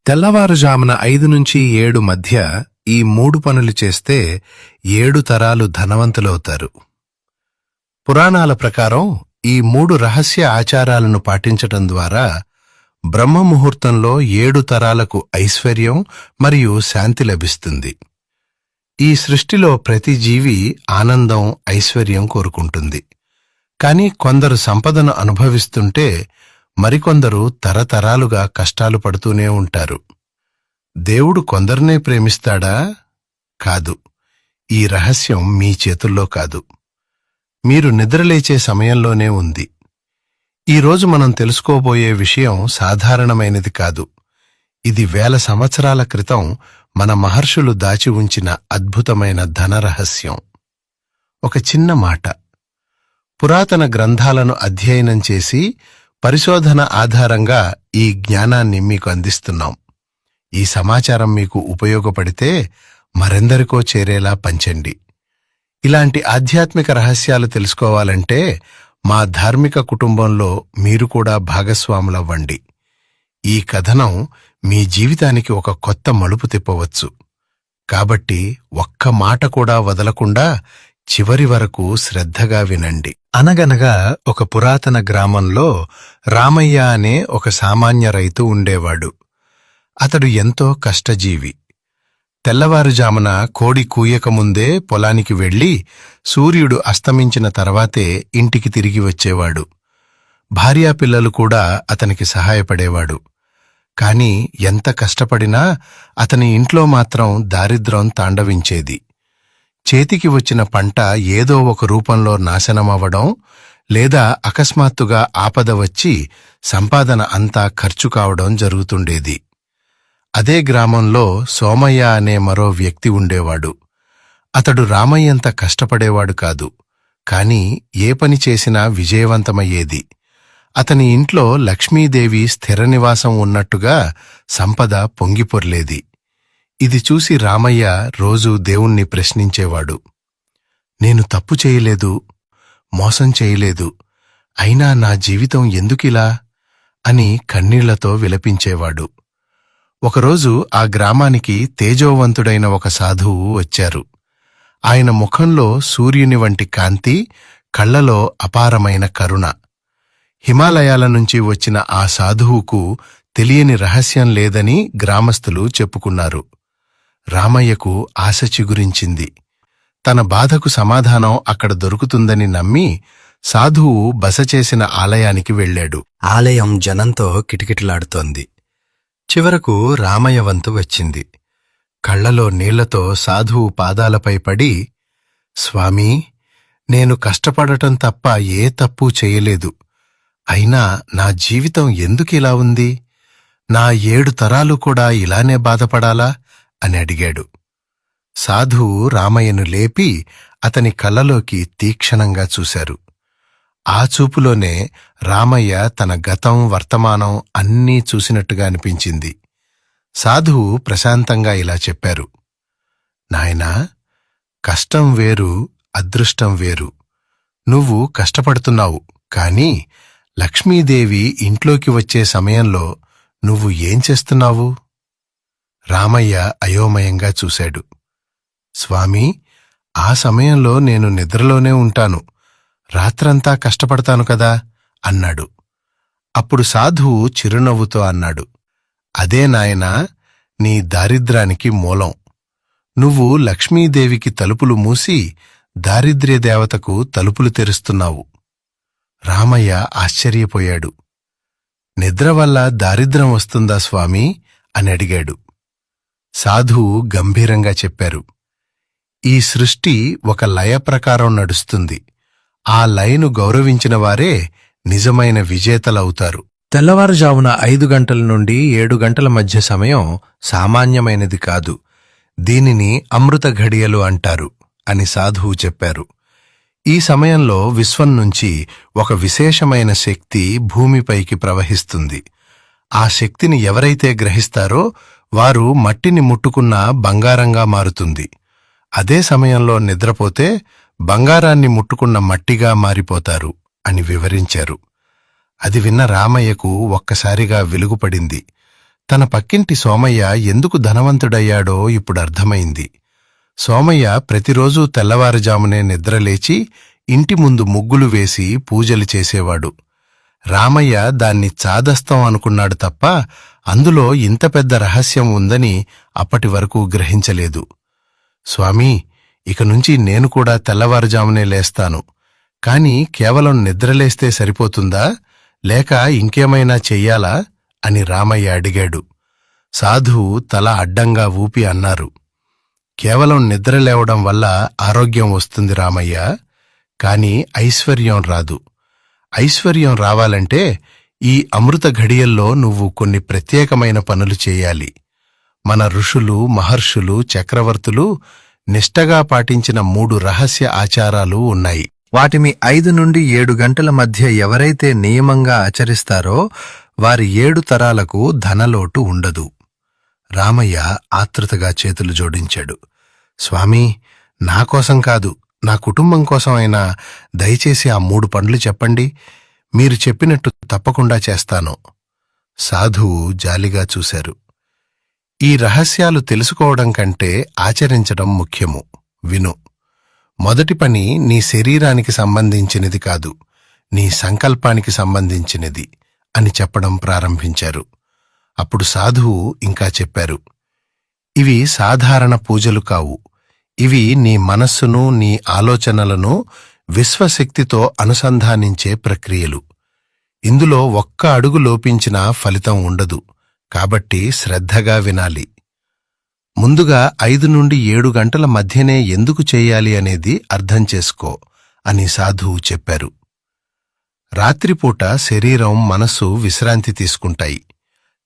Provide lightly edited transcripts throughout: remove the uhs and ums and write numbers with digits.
తెల్లవారుజామున 5 నుంచి 7 మధ్య ఈ 3 పనులు చేస్తే 7 తరాలు ధనవంతులవుతారు. పురాణాల ప్రకారం ఈ 3 రహస్య ఆచారాలను పాటించటం ద్వారా బ్రహ్మముహూర్తంలో 7 తరాలకు ఐశ్వర్యం మరియు శాంతి లభిస్తుంది. ఈ సృష్టిలో ప్రతి జీవి ఆనందం, ఐశ్వర్యం కోరుకుంటుంది. కాని కొందరు సంపదను అనుభవిస్తుంటే మరికొందరు తరతరాలుగా కష్టాలు పడుతూనే ఉంటారు. దేవుడు కొందరినే ప్రేమిస్తాడా? కాదు. ఈ రహస్యం మీ చేతుల్లో కాదు, మీరు నిద్రలేచే సమయంలోనే ఉంది. ఈరోజు మనం తెలుసుకోబోయే విషయం సాధారణమైనది కాదు. ఇది వేల సంవత్సరాల క్రితం మన మహర్షులు దాచి ఉంచిన అద్భుతమైన ధన రహస్యం. ఒక చిన్న మాట. పురాతన గ్రంథాలను అధ్యయనం చేసి పరిశోధన ఆధారంగా ఈ జ్ఞానాన్ని మీకు అందిస్తున్నాం. ఈ సమాచారం మీకు ఉపయోగపడితే మరెందరికో చేరేలా పంచండి. ఇలాంటి ఆధ్యాత్మిక రహస్యాలు తెలుసుకోవాలంటే మా ధార్మిక కుటుంబంలో మీరు కూడా భాగస్వాములవ్వండి. ఈ కథనం మీ జీవితానికి ఒక కొత్త మలుపు తిప్పవచ్చు. కాబట్టి ఒక్క మాట కూడా వదలకుండా చివరి వరకు శ్రద్ధగా వినండి. అనగనగా ఒక పురాతన గ్రామంలో రామయ్య అనే ఒక సామాన్య రైతు ఉండేవాడు. అతడు ఎంతో కష్టజీవి. తెల్లవారుజామున కోడి కూయకముందే పొలానికి వెళ్లి సూర్యుడు అస్తమించిన తర్వాతే ఇంటికి తిరిగి వచ్చేవాడు. భార్యాపిల్లలు కూడా అతనికి సహాయపడేవాడు. కాని ఎంత కష్టపడినా అతని ఇంట్లో మాత్రం దారిద్ర్యం తాండవించేది. చేతికి వచ్చిన పంట ఏదో ఒక రూపంలో నాశనమవ్వడం, లేదా అకస్మాత్తుగా ఆపద వచ్చి సంపాదన అంతా ఖర్చు కావడం జరుగుతుండేది. అదే గ్రామంలో సోమయ్య అనే మరో వ్యక్తి ఉండేవాడు. అతడు రామయ్యంత కష్టపడేవాడు కాదు, కాని ఏ పని చేసినా విజయవంతమయ్యేది. అతని ఇంట్లో లక్ష్మీదేవి స్థిర నివాసం ఉన్నట్టుగా సంపద పొంగిపొర్లేది. ఇది చూసి రామయ్య రోజూ దేవుణ్ణి ప్రశ్నించేవాడు. నేను తప్పు చేయలేదు, మోసం చేయలేదు, అయినా నా జీవితం ఎందుకిలా అని కన్నీళ్లతో విలపించేవాడు. ఒకరోజు ఆ గ్రామానికి తేజోవంతుడైన ఒక సాధువు వచ్చారు. ఆయన ముఖంలో సూర్యుని వంటి కాంతి, కళ్లలో అపారమైన కరుణ. హిమాలయాల నుంచి వచ్చిన ఆ సాధువుకు తెలియని రహస్యం లేదని గ్రామస్తులు చెప్పుకున్నారు. రామయ్యకు ఆశ చిగురించింది. తన బాధకు సమాధానం అక్కడ దొరుకుతుందని నమ్మి సాధువు బస చేసిన ఆలయానికి వెళ్లాడు. ఆలయం జనంతో కిటకిటలాడుతోంది. చివరకు రామయ్య వంతు వచ్చింది. కళ్లలో నీళ్లతో సాధువు పాదాలపై పడి, స్వామీ, నేను కష్టపడటం తప్ప ఏ తప్పూ చేయలేదు. అయినా నా జీవితం ఎందుకిలా ఉంది? నా 7 తరాలు కూడా ఇలానే బాధపడాలా అని అడిగాడు. సాధువు రామయ్యను లేపి అతని కళ్ళలోకి తీక్షణంగా చూశారు. ఆ చూపులోనే రామయ్య తన గతం, వర్తమానం అన్నీ చూసినట్టుగా అనిపించింది. సాధువు ప్రశాంతంగా ఇలా చెప్పారు. నాయనా, కష్టం వేరు, అదృష్టం వేరు. నువ్వు కష్టపడుతున్నావు, కాని లక్ష్మీదేవి ఇంట్లోకి వచ్చే సమయంలో నువ్వు ఏం చేస్తున్నావు? రామయ్య అయోమయంగా చూశాడు. స్వామీ, ఆ సమయంలో నేను నిద్రలోనే ఉంటాను, రాత్రంతా కష్టపడతాను కదా అన్నాడు. అప్పుడు సాధువు చిరునవ్వుతో అన్నాడు, అదే నాయనా నీ దారిద్ర్యానికి మూలం. నువ్వు లక్ష్మీదేవికి తలుపులు మూసి దారిద్ర్యదేవతకు తలుపులు తెరుస్తున్నావు. రామయ్య ఆశ్చర్యపోయాడు. నిద్ర వల్ల దారిద్ర్యం వస్తుందా స్వామీ అని అడిగాడు. సాధువు గంభీరంగా చెప్పారు, ఈ సృష్టి ఒక లయ ప్రకారం నడుస్తుంది. ఆ లయను గౌరవించిన వారే నిజమైన విజేతలవుతారు. తెల్లవారుజామున 5 గంటల నుండి 7 గంటల మధ్య సమయం సామాన్యమైనది కాదు. దీనిని అమృత ఘడియలు అంటారు అని సాధువు చెప్పారు. ఈ సమయంలో విశ్వం నుంచి ఒక విశేషమైన శక్తి భూమిపైకి ప్రవహిస్తుంది. ఆ శక్తిని ఎవరైతే గ్రహిస్తారో వారు మట్టిని ముట్టుకున్న బంగారంగా మారుతుంది. అదే సమయంలో నిద్రపోతే బంగారాన్ని ముట్టుకున్న మట్టిగా మారిపోతారు అని వివరించారు. అది విన్న రామయ్యకు ఒక్కసారిగా వెలుగుపడింది. తన పక్కింటి సోమయ్య ఎందుకు ధనవంతుడయ్యాడో ఇప్పుడర్థమైంది. సోమయ్య ప్రతిరోజూ తెల్లవారుజామునే నిద్రలేచి ఇంటి ముందు ముగ్గులు వేసి పూజలు చేసేవాడు. రామయ్య దాన్ని చాదస్తం అనుకున్నాడు తప్ప అందులో ఇంత పెద్ద రహస్యం ఉందని అప్పటివరకు గ్రహించలేదు. స్వామీ, ఇక నుంచి నేను కూడా తెల్లవారుజామునే లేస్తాను. కాని కేవలం నిద్రలేస్తే సరిపోతుందా, లేక ఇంకేమైనా చెయ్యాలా అని రామయ్య అడిగాడు. సాధువు తల అడ్డంగా ఊపి అన్నారు, కేవలం నిద్రలేవడం వల్ల ఆరోగ్యం వస్తుంది రామయ్య, కాని ఐశ్వర్యం రాదు. ఐశ్వర్యం రావాలంటే ఈ అమృత ఘడియల్లో నువ్వు కొన్ని ప్రత్యేకమైన పనులు చేయాలి. మన ఋషులు, మహర్షులు, చక్రవర్తులు నిష్టగా పాటించిన 3 రహస్య ఆచారాలు ఉన్నాయి. వాటిని 5 నుండి 7 గంటల మధ్య ఎవరైతే నియమంగా ఆచరిస్తారో వారి 7 తరాలకు ధనలోటు ఉండదు. రామయ్య ఆతృతగా చేతులు జోడించాడు. స్వామీ, నాకోసం కాదు, నా కుటుంబం కోసం అయినా దయచేసి ఆ 3 పనులు చెప్పండి. మీరు చెప్పినట్టు తప్పకుండా చేస్తాను. సాధువు జాలిగా చూశారు. ఈ రహస్యాలు తెలుసుకోవడం కంటే ఆచరించడం ముఖ్యము. విను. మొదటి పని నీ శరీరానికి సంబంధించినది కాదు, నీ సంకల్పానికి సంబంధించినది అని చెప్పడం ప్రారంభించారు. అప్పుడు సాధువు ఇంకా చెప్పారు, ఇవి సాధారణ పూజలు కావు. ఇవి నీ మనస్సును, నీ ఆలోచనలను విశ్వశక్తితో అనుసంధానించే ప్రక్రియలు. ఇందులో ఒక్క అడుగు లోపించినా ఫలితం ఉండదు. కాబట్టి శ్రద్ధగా వినాలి. ముందుగా 5 నుండి 7 గంటల మధ్యనే ఎందుకు చేయాలి అనేది అర్థం చేసుకో అని సాధువు చెప్పారు. రాత్రిపూట శరీరం, మనస్సు విశ్రాంతి తీసుకుంటాయి.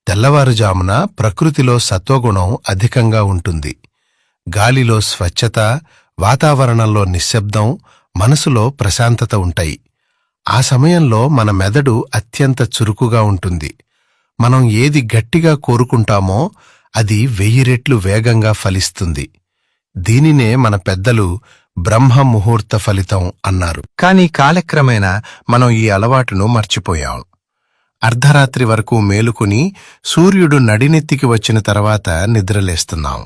తెల్లవారుజామున ప్రకృతిలో సత్వగుణం అధికంగా ఉంటుంది. గాలిలో స్వచ్ఛత, వాతావరణంలో నిశ్శబ్దం, మనసులో ప్రశాంతత ఉంటాయి. ఆ సమయంలో మన మెదడు అత్యంత చురుకుగా ఉంటుంది. మనం ఏది గట్టిగా కోరుకుంటామో అది 1000 రెట్లు వేగంగా ఫలిస్తుంది. దీనినే మన పెద్దలు బ్రహ్మ ముహూర్త ఫలితం అన్నారు. కాని కాలక్రమేణా మనం ఈ అలవాటును మర్చిపోయాం. అర్ధరాత్రి వరకు మేలుకుని సూర్యుడు నడినెత్తికి వచ్చిన తర్వాత నిద్రలేస్తున్నాం.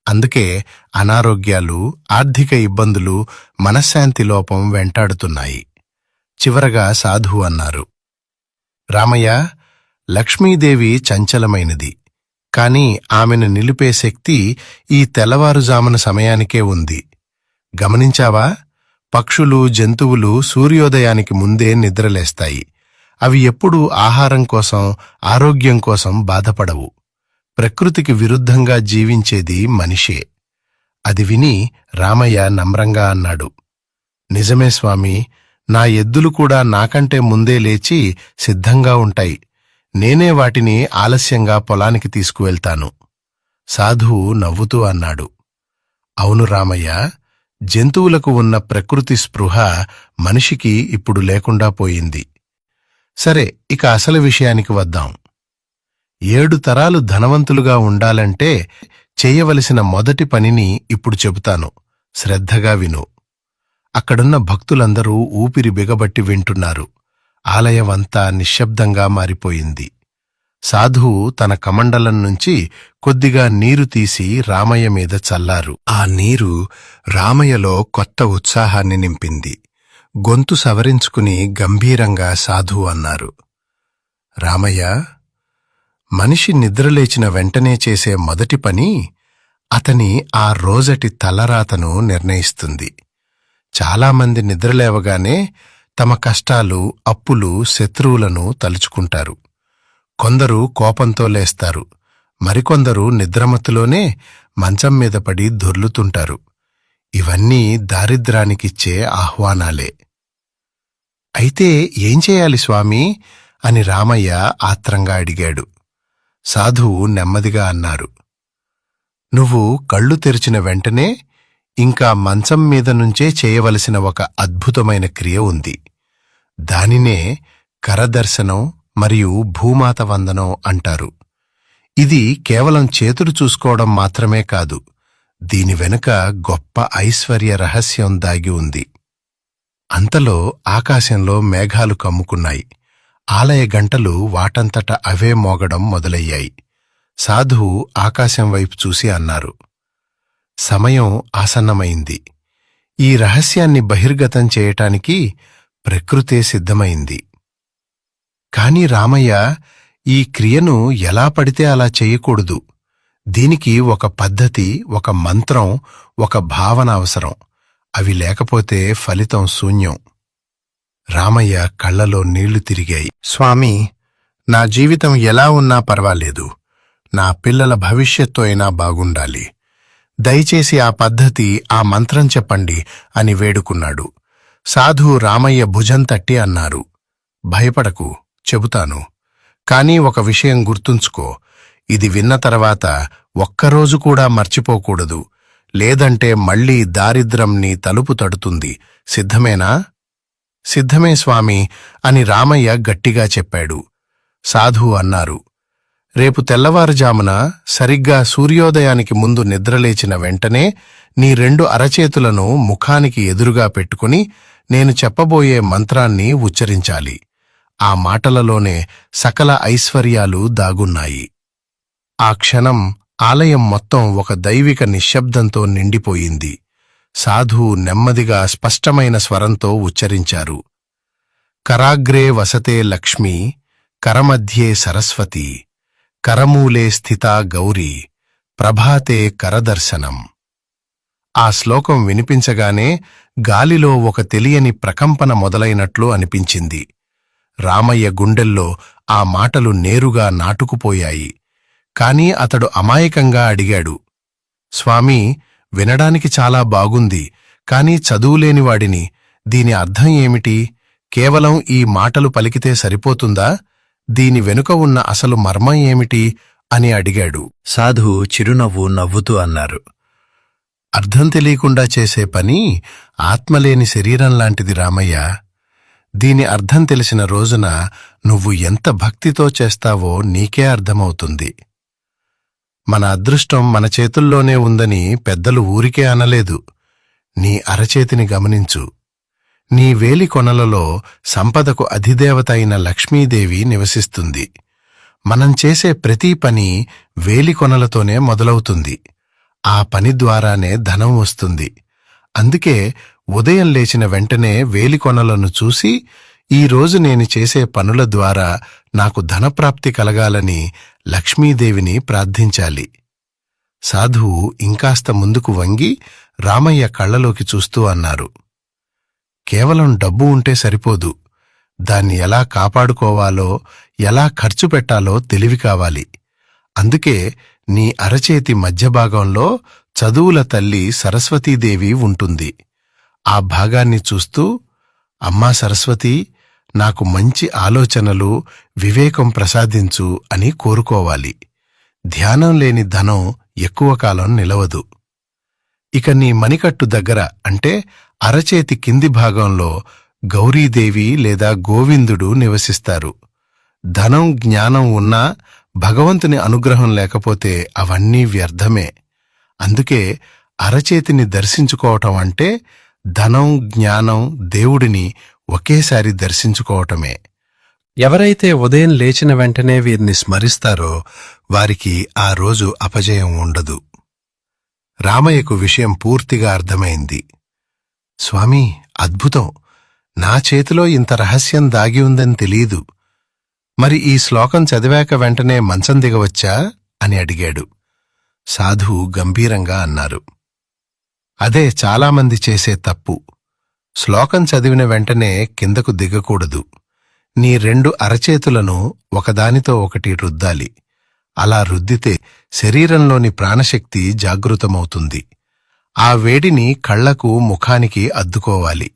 అందుకే అనారోగ్యాలు, ఆర్థిక ఇబ్బందులు, మనశ్శాంతి లోపం వెంటాడుతున్నాయి. చివరగా సాధువు అన్నారు, రామయ్య, లక్ష్మీదేవి చంచలమైనది. కాని ఆమెను నిలిపే శక్తి ఈ తెల్లవారుజామున సమయానికే ఉంది. గమనించావా? పక్షులు, జంతువులు సూర్యోదయానికి ముందే నిద్రలేస్తాయి. అవి ఎప్పుడూ ఆహారం కోసం, ఆరోగ్యం కోసం బాధపడవు. ప్రకృతికి విరుద్ధంగా జీవించేది మనిషే. అది విని రామయ్య నమ్రంగా అన్నాడు, నిజమే స్వామి, నా ఎద్దులు కూడా నాకంటే ముందే లేచి సిద్ధంగా ఉంటాయి. నేనే వాటిని ఆలస్యంగా పొలానికి తీసుకువెళ్తాను. సాధువు నవ్వుతూ అన్నాడు, అవును రామయ్య, జంతువులకు ఉన్న ప్రకృతి స్పృహ మనిషికి ఇప్పుడు లేకుండా పోయింది. సరే, ఇక అసలు విషయానికి వద్దాం. 7 తరాలు ధనవంతులుగా ఉండాలంటే చేయవలసిన మొదటి పనిని ఇప్పుడు చెబుతాను. శ్రద్ధగా విను. అక్కడున్న భక్తులందరూ ఊపిరి బిగబట్టి వింటున్నారు. ఆలయమంతా నిశ్శబ్దంగా మారిపోయింది. సాధువు తన కమండలం నుంచి కొద్దిగా నీరు తీసి రామయ్య మీద చల్లారు. ఆ నీరు రామయ్యలో కొత్త ఉత్సాహాన్ని నింపింది. గొంతు సవరించుకుని గంభీరంగా సాధువు అన్నారు, రామయ్య, మనిషి నిద్రలేచిన వెంటనే చేసే మొదటి పని అతని ఆ రోజటి తలరాతను నిర్ణయిస్తుంది. చాలామంది నిద్రలేవగానే తమ కష్టాలు, అప్పులు, శత్రువులను తలుచుకుంటారు. కొందరు కోపంతో లేస్తారు. మరికొందరు నిద్రమత్తులోనే మంచం మీద పడి దొర్లుతుంటారు. ఇవన్నీ దారిద్ర్యానికిచ్చే ఆహ్వానాలే. అయితే ఏం చేయాలి స్వామీ అని రామయ్య ఆత్రంగా అడిగాడు. సాధువు నెమ్మదిగా అన్నారు, నువ్వు కళ్ళు తెరిచిన వెంటనే ఇంకా మంచం మీద నుంచే చేయవలసిన ఒక అద్భుతమైన క్రియ ఉంది. దానినే కరదర్శనం మరియు భూమాత వందనం అంటారు. ఇది కేవలం చేతులు చూసుకోవడం మాత్రమే కాదు, దీని వెనుక గొప్ప ఐశ్వర్య రహస్యం దాగి ఉంది. అంతలో ఆకాశంలో మేఘాలు కమ్ముకున్నాయి. ఆలయ గంటలు వాటంతట అవే మోగడం మొదలయ్యాయి. సాధువు ఆకాశం వైపు చూసి అన్నారు, సమయం ఆసన్నమైంది. ఈ రహస్యాన్ని బహిర్గతం చేయటానికి ప్రకృతే సిద్ధమైంది. కాని రామయ్య, ఈ క్రియను ఎలా పడితే అలా చెయ్యకూడదు. దీనికి ఒక పద్ధతి, ఒక మంత్రం, ఒక భావన అవసరం. అవి లేకపోతే ఫలితం శూన్యం. రామయ్య కళ్లలో నీళ్లు తిరిగాయి. స్వామీ, నా జీవితం ఎలా ఉన్నా పర్వాలేదు. నా పిల్లల భవిష్యత్తు అయినా బాగుండాలి. దయచేసి ఆ పద్ధతి, ఆ మంత్రం చెప్పండి అని వేడుకున్నాడు. సాధువు రామయ్య భుజం తట్టి అన్నారు, భయపడకు, చెబుతాను. కానీ ఒక విషయం గుర్తుంచుకో, ఇది విన్న తర్వాత ఒక్కరోజు కూడా మర్చిపోకూడదు. లేదంటే మళ్లీ దారిద్ర్యం నీ తలుపు తడుతుంది. సిద్ధమేనా? సిద్ధమే స్వామి అని రామయ్య గట్టిగా చెప్పాడు. సాధువు అన్నారు, రేపు తెల్లవారుజామున సరిగ్గా సూర్యోదయానికి ముందు నిద్రలేచిన వెంటనే నీ 2 అరచేతులను ముఖానికి ఎదురుగా పెట్టుకుని నేను చెప్పబోయే మంత్రాన్ని ఉచ్చరించాలి. ఆ మాటలలోనే సకల ఐశ్వర్యాలు దాగున్నాయి. ఆ క్షణం ఆలయం మొత్తం ఒక దైవిక నిశ్శబ్దంతో నిండిపోయింది. సాధువు నెమ్మదిగా స్పష్టమైన స్వరంతో ఉచ్చరించారు, కరాగ్రే వసతే లక్ష్మీ, కరమధ్యే సరస్వతి, కరమూలే స్థితా గౌరీ, ప్రభాతే కరదర్శనం. ఆ శ్లోకం వినిపించగానే గాలిలో ఒక తెలియని ప్రకంపన మొదలైనట్లు అనిపించింది. రామయ్య గుండెల్లో ఆ మాటలు నేరుగా నాటుకుపోయాయి. కాని అతడు అమాయకంగా అడిగాడు, స్వామీ, వినడానికి చాలా బాగుంది. కాని చదువులేనివాడిని. దీని అర్థం ఏమిటి? కేవలం ఈ మాటలు పలికితే సరిపోతుందా? దీని వెనుక ఉన్న అసలు మర్మం ఏమిటి అని అడిగాడు. సాధువు చిరునవ్వు నవ్వుతూ అన్నారు, అర్థం తెలియకుండా చేసే పని ఆత్మలేని శరీరం లాంటిది రామయ్య. దీని అర్థం తెలిసిన రోజున నువ్వు ఎంత భక్తితో చేస్తావో నీకే అర్థమవుతుంది. మన అదృష్టం మన చేతుల్లోనే ఉందని పెద్దలు ఊరికే అనలేదు. నీ అరచేతిని గమనించు. నీ వేలి కొనలలో సంపదకు అధిదేవత అయిన లక్ష్మీదేవి నివసిస్తుంది. మనం చేసే ప్రతి పని వేలి కొనలతోనే మొదలవుతుంది. ఆ పని ద్వారానే ధనం వస్తుంది. అందుకే ఉదయం లేచిన వెంటనే వేలి కొనలను చూసి, ఈరోజు నేను చేసే పనుల ద్వారా నాకు ధనప్రాప్తి కలగాలని లక్ష్మీదేవిని ప్రార్థించాలి. సాధువు ఇంకాస్త ముందుకు వంగి రామయ్య కళ్లలోకి చూస్తూ అన్నారు, కేవలం డబ్బు ఉంటే సరిపోదు. దాన్ని ఎలా కాపాడుకోవాలో, ఎలా ఖర్చు పెట్టాలో తెలివి కావాలి. అందుకే నీ అరచేతి మధ్య భాగంలో చదువుల తల్లి సరస్వతీదేవి ఉంటుంది. ఆ భాగాన్ని చూస్తూ, అమ్మా సరస్వతి, నాకు మంచి ఆలోచనలు, వివేకం ప్రసాదించు అని కోరుకోవాలి. ధ్యానం లేని ధనం ఎక్కువ కాలం నిలవదు. ఇక నీ మణికట్టు దగ్గర, అంటే అరచేతి కింది భాగంలో గౌరీదేవి లేదా గోవిందుడు నివసిస్తారు. ధనం, జ్ఞానం ఉన్నా భగవంతుని అనుగ్రహం లేకపోతే అవన్నీ వ్యర్థమే. అందుకే అరచేతిని దర్శించుకోవటం అంటే ధనం, జ్ఞానం, దేవుడిని ఒకేసారి దర్శించుకోవటమే. ఎవరైతే ఉదయం లేచిన వెంటనే వీరిని స్మరిస్తారో వారికి ఆ రోజు అపజయం ఉండదు. రామయ్యకు విషయం పూర్తిగా అర్థమైంది. స్వామీ, అద్భుతం! నా చేతిలో ఇంత రహస్యం దాగి ఉందని తెలీదు. మరి ఈ శ్లోకం చదివాక వెంటనే మంచం దిగవచ్చా అని అడిగాడు. సాధువు గంభీరంగా అన్నారు, అదే చాలామంది చేసే తప్పు. శ్లోకం చదివిన వెంటనే కిందకు దిగకూడదు. నీ 2 అరచేతులను ఒకదానితో ఒకటి రుద్దాలి. అలా రుద్దితే శరీరంలోని ప్రాణశక్తి జాగృతమవుతుంది. ఆ వేడిని కళ్లకు, ముఖానికి అద్దుకోవాలి.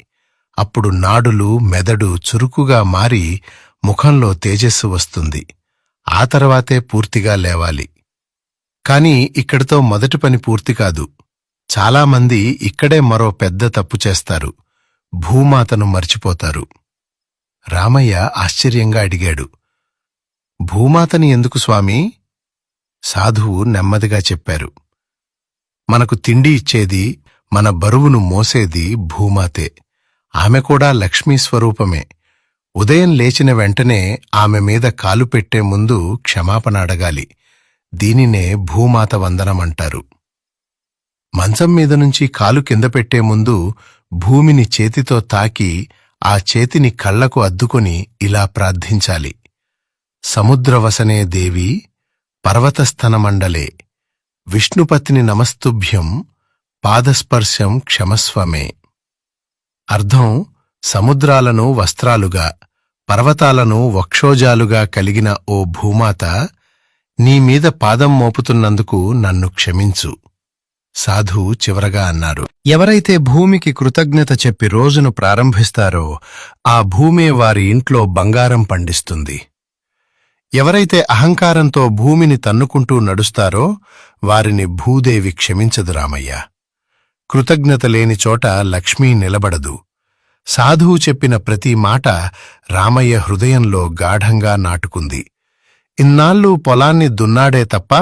అప్పుడు నాడులు, మెదడు చురుకుగా మారి ముఖంలో తేజస్సు వస్తుంది. ఆ తర్వాతే పూర్తిగా లేవాలి. కాని ఇక్కడితో మొదటి పని పూర్తి కాదు. చాలామంది ఇక్కడే మరో పెద్ద తప్పు చేస్తారు. భూమాతను మర్చిపోతారు. రామయ్య ఆశ్చర్యంగా అడిగాడు, భూమాతని ఎందుకు స్వామీ? సాధువు నెమ్మదిగా చెప్పారు, మనకు తిండి ఇచ్చేది, మన బరువును మోసేది భూమాతే. ఆమె కూడా లక్ష్మీ స్వరూపమే. ఉదయం లేచిన వెంటనే ఆమె మీద కాలు పెట్టే ముందు క్షమాపణ అడగాలి. దీనినే భూమాత వందనమంటారు. మంచం మీద నుంచి కాలు కింద పెట్టే ముందు భూమిని చేతితో తాకి ఆ చేతిని కళ్లకు అద్దుకొని ఇలా ప్రార్థించాలి. సముద్రవసనే దేవి పర్వతస్థనమండలే విష్ణుపత్ని నమస్తుభ్యం పాదస్పర్శం క్షమస్వమే. అర్థం: సముద్రాలను వస్త్రాలుగా, పర్వతాలను వక్షోజాలుగా కలిగిన ఓ భూమాత, నీమీద పాదం మోపుతున్నందుకు నన్ను క్షమించు. సాధువు చివరగా అన్నారు. ఎవరైతే భూమికి కృతజ్ఞత చెప్పి రోజును ప్రారంభిస్తారో ఆ భూమే వారి ఇంట్లో బంగారం పండిస్తుంది. ఎవరైతే అహంకారంతో భూమిని తన్నుకుంటూ నడుస్తారో వారిని భూదేవి క్షమించదు రామయ్య. కృతజ్ఞత లేని చోట లక్ష్మీ నిలబడదు. సాధువు చెప్పిన ప్రతి మాట రామయ్య హృదయంలో గాఢంగా నాటుకుంది. ఇన్నాళ్ళు పొలాన్ని దున్నాడే తప్ప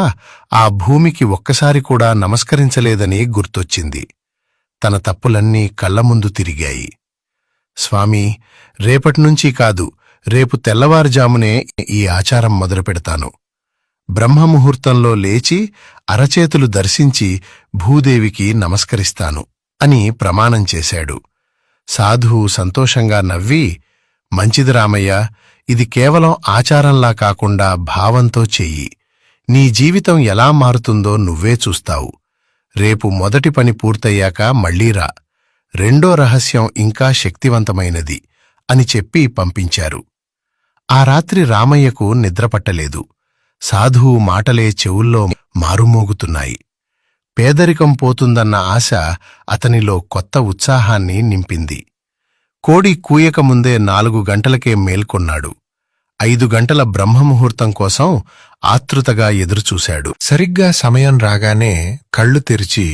ఆ భూమికి ఒక్కసారి కూడా నమస్కరించలేదని గుర్తొచ్చింది. తన తప్పులన్నీ కళ్లముందు తిరిగాయి. స్వామీ, రేపటినుంచీ కాదు, రేపు తెల్లవారుజామునే ఈ ఆచారం మొదలుపెడతాను. బ్రహ్మముహూర్తంలో లేచి అరచేతులు దర్శించి భూదేవికి నమస్కరిస్తాను అని ప్రమాణం చేశాడు. సాధువు సంతోషంగా నవ్వి, మంచిది రామయ్య, ఇది కేవలం ఆచారంలా కాకుండా భావంతో చెయ్యి. నీ జీవితం ఎలా మారుతుందో నువ్వే చూస్తావు. రేపు మొదటి పని పూర్తయ్యాక మళ్ళీరా. రెండో రహస్యం ఇంకా శక్తివంతమైనది అని చెప్పి పంపించారు. ఆ రాత్రి రామయ్యకు నిద్రపట్టలేదు. సాధువు మాటలే చెవుల్లో మారుమోగుతున్నాయి. పేదరికం పోతుందన్న ఆశ అతనిలో కొత్త ఉత్సాహాన్ని నింపింది. కోడి కూయకముందే 4 గంటలకే మేల్కొన్నాడు. 5 గంటల బ్రహ్మముహూర్తం కోసం ఆతృతగా ఎదురుచూశాడు. సరిగ్గా సమయం రాగానే కళ్ళు తెరిచి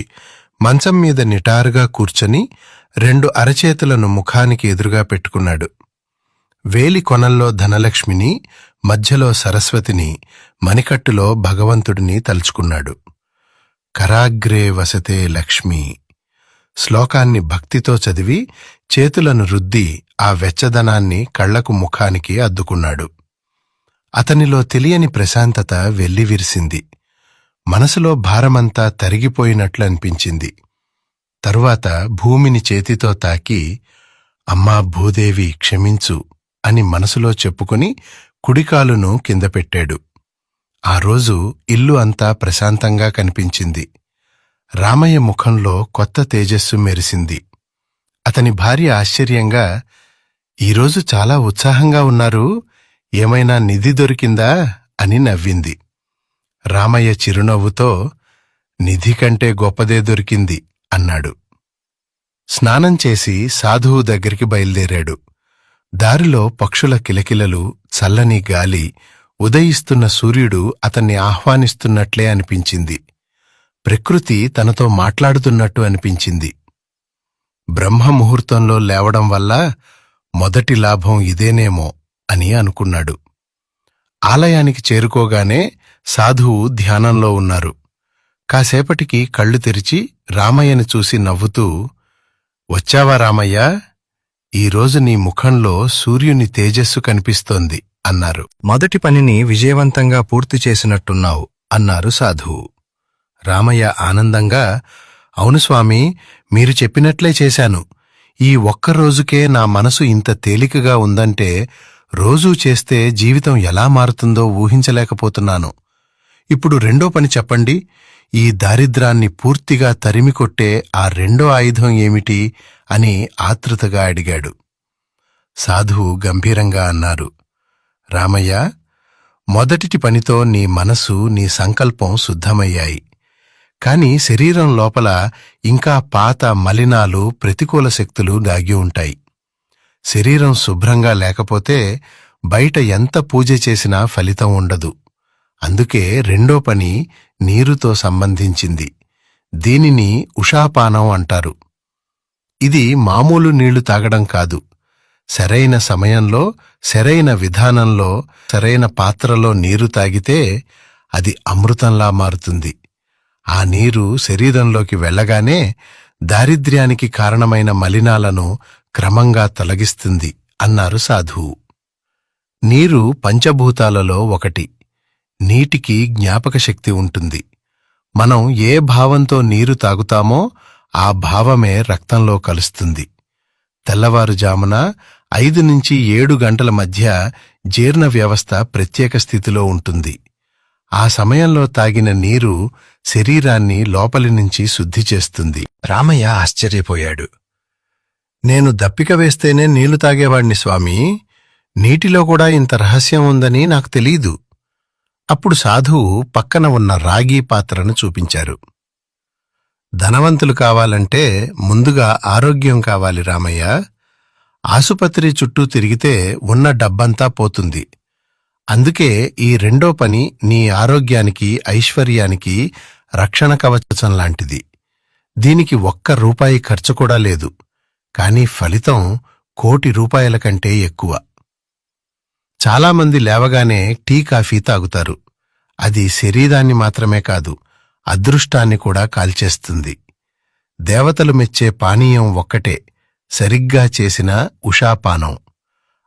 మంచం మీద నిటారుగా కూర్చొని 2 అరచేతులను ముఖానికి ఎదురుగా పెట్టుకున్నాడు. వేలి కొనల్లో ధనలక్ష్మిని, మధ్యలో సరస్వతిని, మణికట్టులో భగవంతుడిని తలుచుకున్నాడు. కరాగ్రే వసతే లక్ష్మి శ్లోకాన్ని భక్తితో చదివి చేతులను రుద్ది ఆ వెచ్చదనాన్ని కళ్లకు ముఖానికి అద్దుకున్నాడు. అతనిలో తెలియని ప్రశాంతత వెల్లివిరిసింది. మనసులో భారమంతా తరిగిపోయినట్లు అనిపించింది. తరువాత భూమిని చేతితో తాకి, అమ్మా భూదేవి క్షమించు అని మనసులో చెప్పుకుని కుడికాలును కింద పెట్టాడు. ఆ రోజు ఇల్లు అంతా ప్రశాంతంగా కనిపించింది. రామయ్య ముఖంలో కొత్త తేజస్సు మెరిసింది. అతని భార్య ఆశ్చర్యంగా, ఈరోజు చాలా ఉత్సాహంగా ఉన్నారు, ఏమైనా నిధి దొరికిందా అని నవ్వింది. రామయ్య చిరునవ్వుతో, నిధి కంటే గొప్పదే దొరికింది అన్నాడు. స్నానం చేసి సాధువు దగ్గరికి బయలుదేరాడు. దారిలో పక్షుల కిలకిలలు, చల్లని గాలి, ఉదయిస్తున్న సూర్యుడు అతన్ని ఆహ్వానిస్తున్నట్లే అనిపించింది. ప్రకృతి తనతో మాట్లాడుతున్నట్టు అనిపించింది. బ్రహ్మముహూర్తంలో లేవడం వల్ల మొదటి లాభం ఇదేనేమో అని అనుకున్నాడు. ఆలయానికి చేరుకోగానే సాధువు ధ్యానంలో ఉన్నారు. కాసేపటికి కళ్ళు తెరిచి రామయ్యని చూసి నవ్వుతూ, వచ్చావా రామయ్య, ఈరోజు నీ ముఖంలో సూర్యుని తేజస్సు కనిపిస్తోంది అన్నారు. మొదటి పనిని విజయవంతంగా పూర్తి చేసినట్టున్నావు అన్నారు సాధువు. రామయ్య ఆనందంగా, అవును స్వామీ, మీరు చెప్పినట్లే చేశాను. ఈ ఒక్కరోజుకే నా మనసు ఇంత తేలికగా ఉందంటే రోజూ చేస్తే జీవితం ఎలా మారుతుందో ఊహించలేకపోతున్నాను. ఇప్పుడు రెండో పని చెప్పండి. ఈ దారిద్రాన్ని పూర్తిగా తరిమికొట్టే ఆ రెండో ఆయుధం ఏమిటి అని ఆతృతగా అడిగాడు. సాధువు గంభీరంగా అన్నారు, రామయ్య, మొదటి పనితో నీ మనసు, నీ సంకల్పం శుద్ధమయ్యాయి. కాని శరీరం లోపల ఇంకా పాత మలినాలు, ప్రతికూల శక్తులు దాగి ఉంటాయి. శరీరం శుభ్రంగా లేకపోతే బయట ఎంత పూజ చేసినా ఫలితం ఉండదు. అందుకే రెండో పని నీరుతో సంబంధించింది. దీనిని ఉషాపానం అంటారు. ఇది మామూలు నీళ్లు తాగడం కాదు. సరైన సమయంలో, సరైన విధానంలో, సరైన పాత్రలో నీరు తాగితే అది అమృతంలా మారుతుంది. ఆ నీరు శరీరంలోకి వెళ్ళగానే దారిద్ర్యానికి కారణమైన మలినాలను క్రమంగా తొలగిస్తుంది అన్నారు సాధువు. నీరు పంచభూతాలలో ఒకటి. నీటికి జ్ఞాపక శక్తి ఉంటుంది. మనం ఏ భావంతో నీరు తాగుతామో ఆ భావమే రక్తంలో కలుస్తుంది. తెల్లవారుజామున 5 నుంచి 7 గంటల మధ్య జీర్ణ వ్యవస్థ ప్రత్యేక స్థితిలో ఉంటుంది. ఆ సమయంలో తాగిన నీరు శరీరాన్ని లోపలి నుంచి శుద్ధి చేస్తుంది. రామయ్య ఆశ్చర్యపోయాడు. నేను దప్పిక వేస్తేనే నీళ్లు తాగేవాణ్ణి స్వామీ. నీటిలో కూడా ఇంత రహస్యం ఉందని నాకు తెలీదు. అప్పుడు సాధువు పక్కన ఉన్న రాగి పాత్రను చూపించారు. ధనవంతులు కావాలంటే ముందుగా ఆరోగ్యం కావాలి రామయ్య. ఆసుపత్రి చుట్టూ తిరిగితే ఉన్న డబ్బంతా పోతుంది. అందుకే ఈ రెండో పని నీ ఆరోగ్యానికి, ఐశ్వర్యానికి రక్షణ కవచం లాంటిది. దీనికి ₹1 ఖర్చు కూడా లేదు. కానీ ఫలితం ₹1,00,00,000 కంటే ఎక్కువ. చాలామంది లేవగానే టీ, కాఫీ తాగుతారు. అది శరీరాన్ని మాత్రమే కాదు, అదృష్టాన్ని కూడా కాల్చేస్తుంది. దేవతలు మెచ్చే పానీయం ఒక్కటే, సరిగ్గా చేసిన ఉషాపానం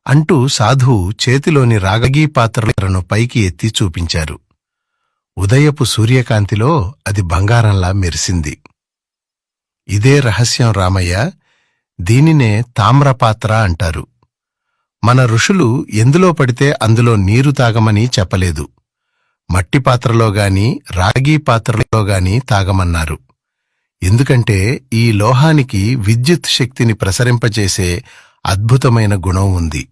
అంటూ సాధువు చేతిలోని రాగి పాత్రలను పైకి ఎత్తి చూపించారు. ఉదయపు సూర్యకాంతిలో అది బంగారంలా మెరిసింది. ఇదే రహస్యం రామయ్య. దీనినే తామ్రపాత్ర అంటారు. మన ఋషులు ఎందులో పడితే అందులో నీరు తాగమని చెప్పలేదు. మట్టి పాత్రలోగాని, రాగి పాత్రలోగాని తాగమన్నారు. ఎందుకంటే ఈ లోహానికి విద్యుత్ శక్తిని ప్రసరింపచేసే అద్భుతమైన గుణం ఉంది.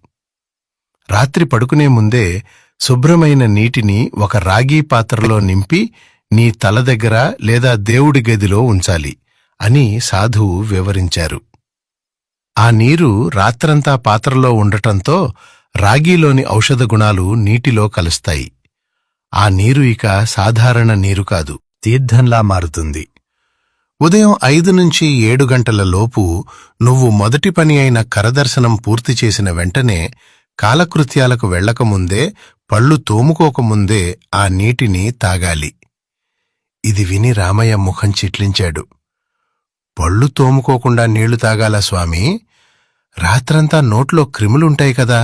రాత్రి పడుకునే ముందే శుభ్రమైన నీటిని ఒక రాగి పాత్రలో నింపి నీ తల దగ్గర లేదా దేవుడి గదిలో ఉంచాలి అని సాధువు వివరించారు. ఆ నీరు రాత్రంతా పాత్రలో ఉండటంతో రాగిలోని ఔషధ గుణాలు నీటిలో కలుస్తాయి. ఆ నీరు ఇక సాధారణ నీరు కాదు, తీర్థంలా మారుతుంది. ఉదయం 5 నుంచి 7 గంటల లోపు నువ్వు మొదటి పని అయిన కరదర్శనం పూర్తి చేసిన వెంటనే, కాలకృత్యాలకు వెళ్లకముందే, పళ్ళు తోముకోకముందే ఆ నీటిని తాగాలి. ఇది విని రామయ్య ముఖం చిట్లించాడు. పళ్ళు తోముకోకుండా నీళ్లు తాగాలా స్వామీ? రాత్రంతా నోట్లో క్రిములుంటాయి కదా,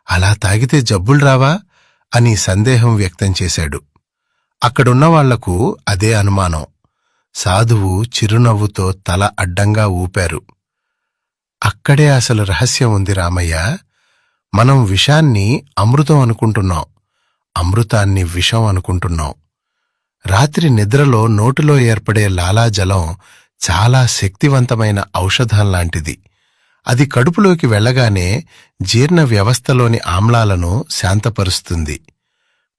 అలా తాగితే జబ్బులు రావా అని సందేహం వ్యక్తం చేశాడు. అక్కడున్నవాళ్లకు అదే అనుమానం. సాధువు చిరునవ్వుతో తల అడ్డంగా ఊపారు. అక్కడే అసలు రహస్యం ఉంది రామయ్య. మనం విషాన్ని అమృతం అనుకుంటున్నాం, అమృతాన్ని విషం అనుకుంటున్నాం. రాత్రి నిద్రలో నోటిలో ఏర్పడే లాలాజలం చాలా శక్తివంతమైన ఔషధం లాంటిది. అది కడుపులోకి వెళ్లగానే జీర్ణ వ్యవస్థలోని ఆమ్లాలను శాంతపరుస్తుంది.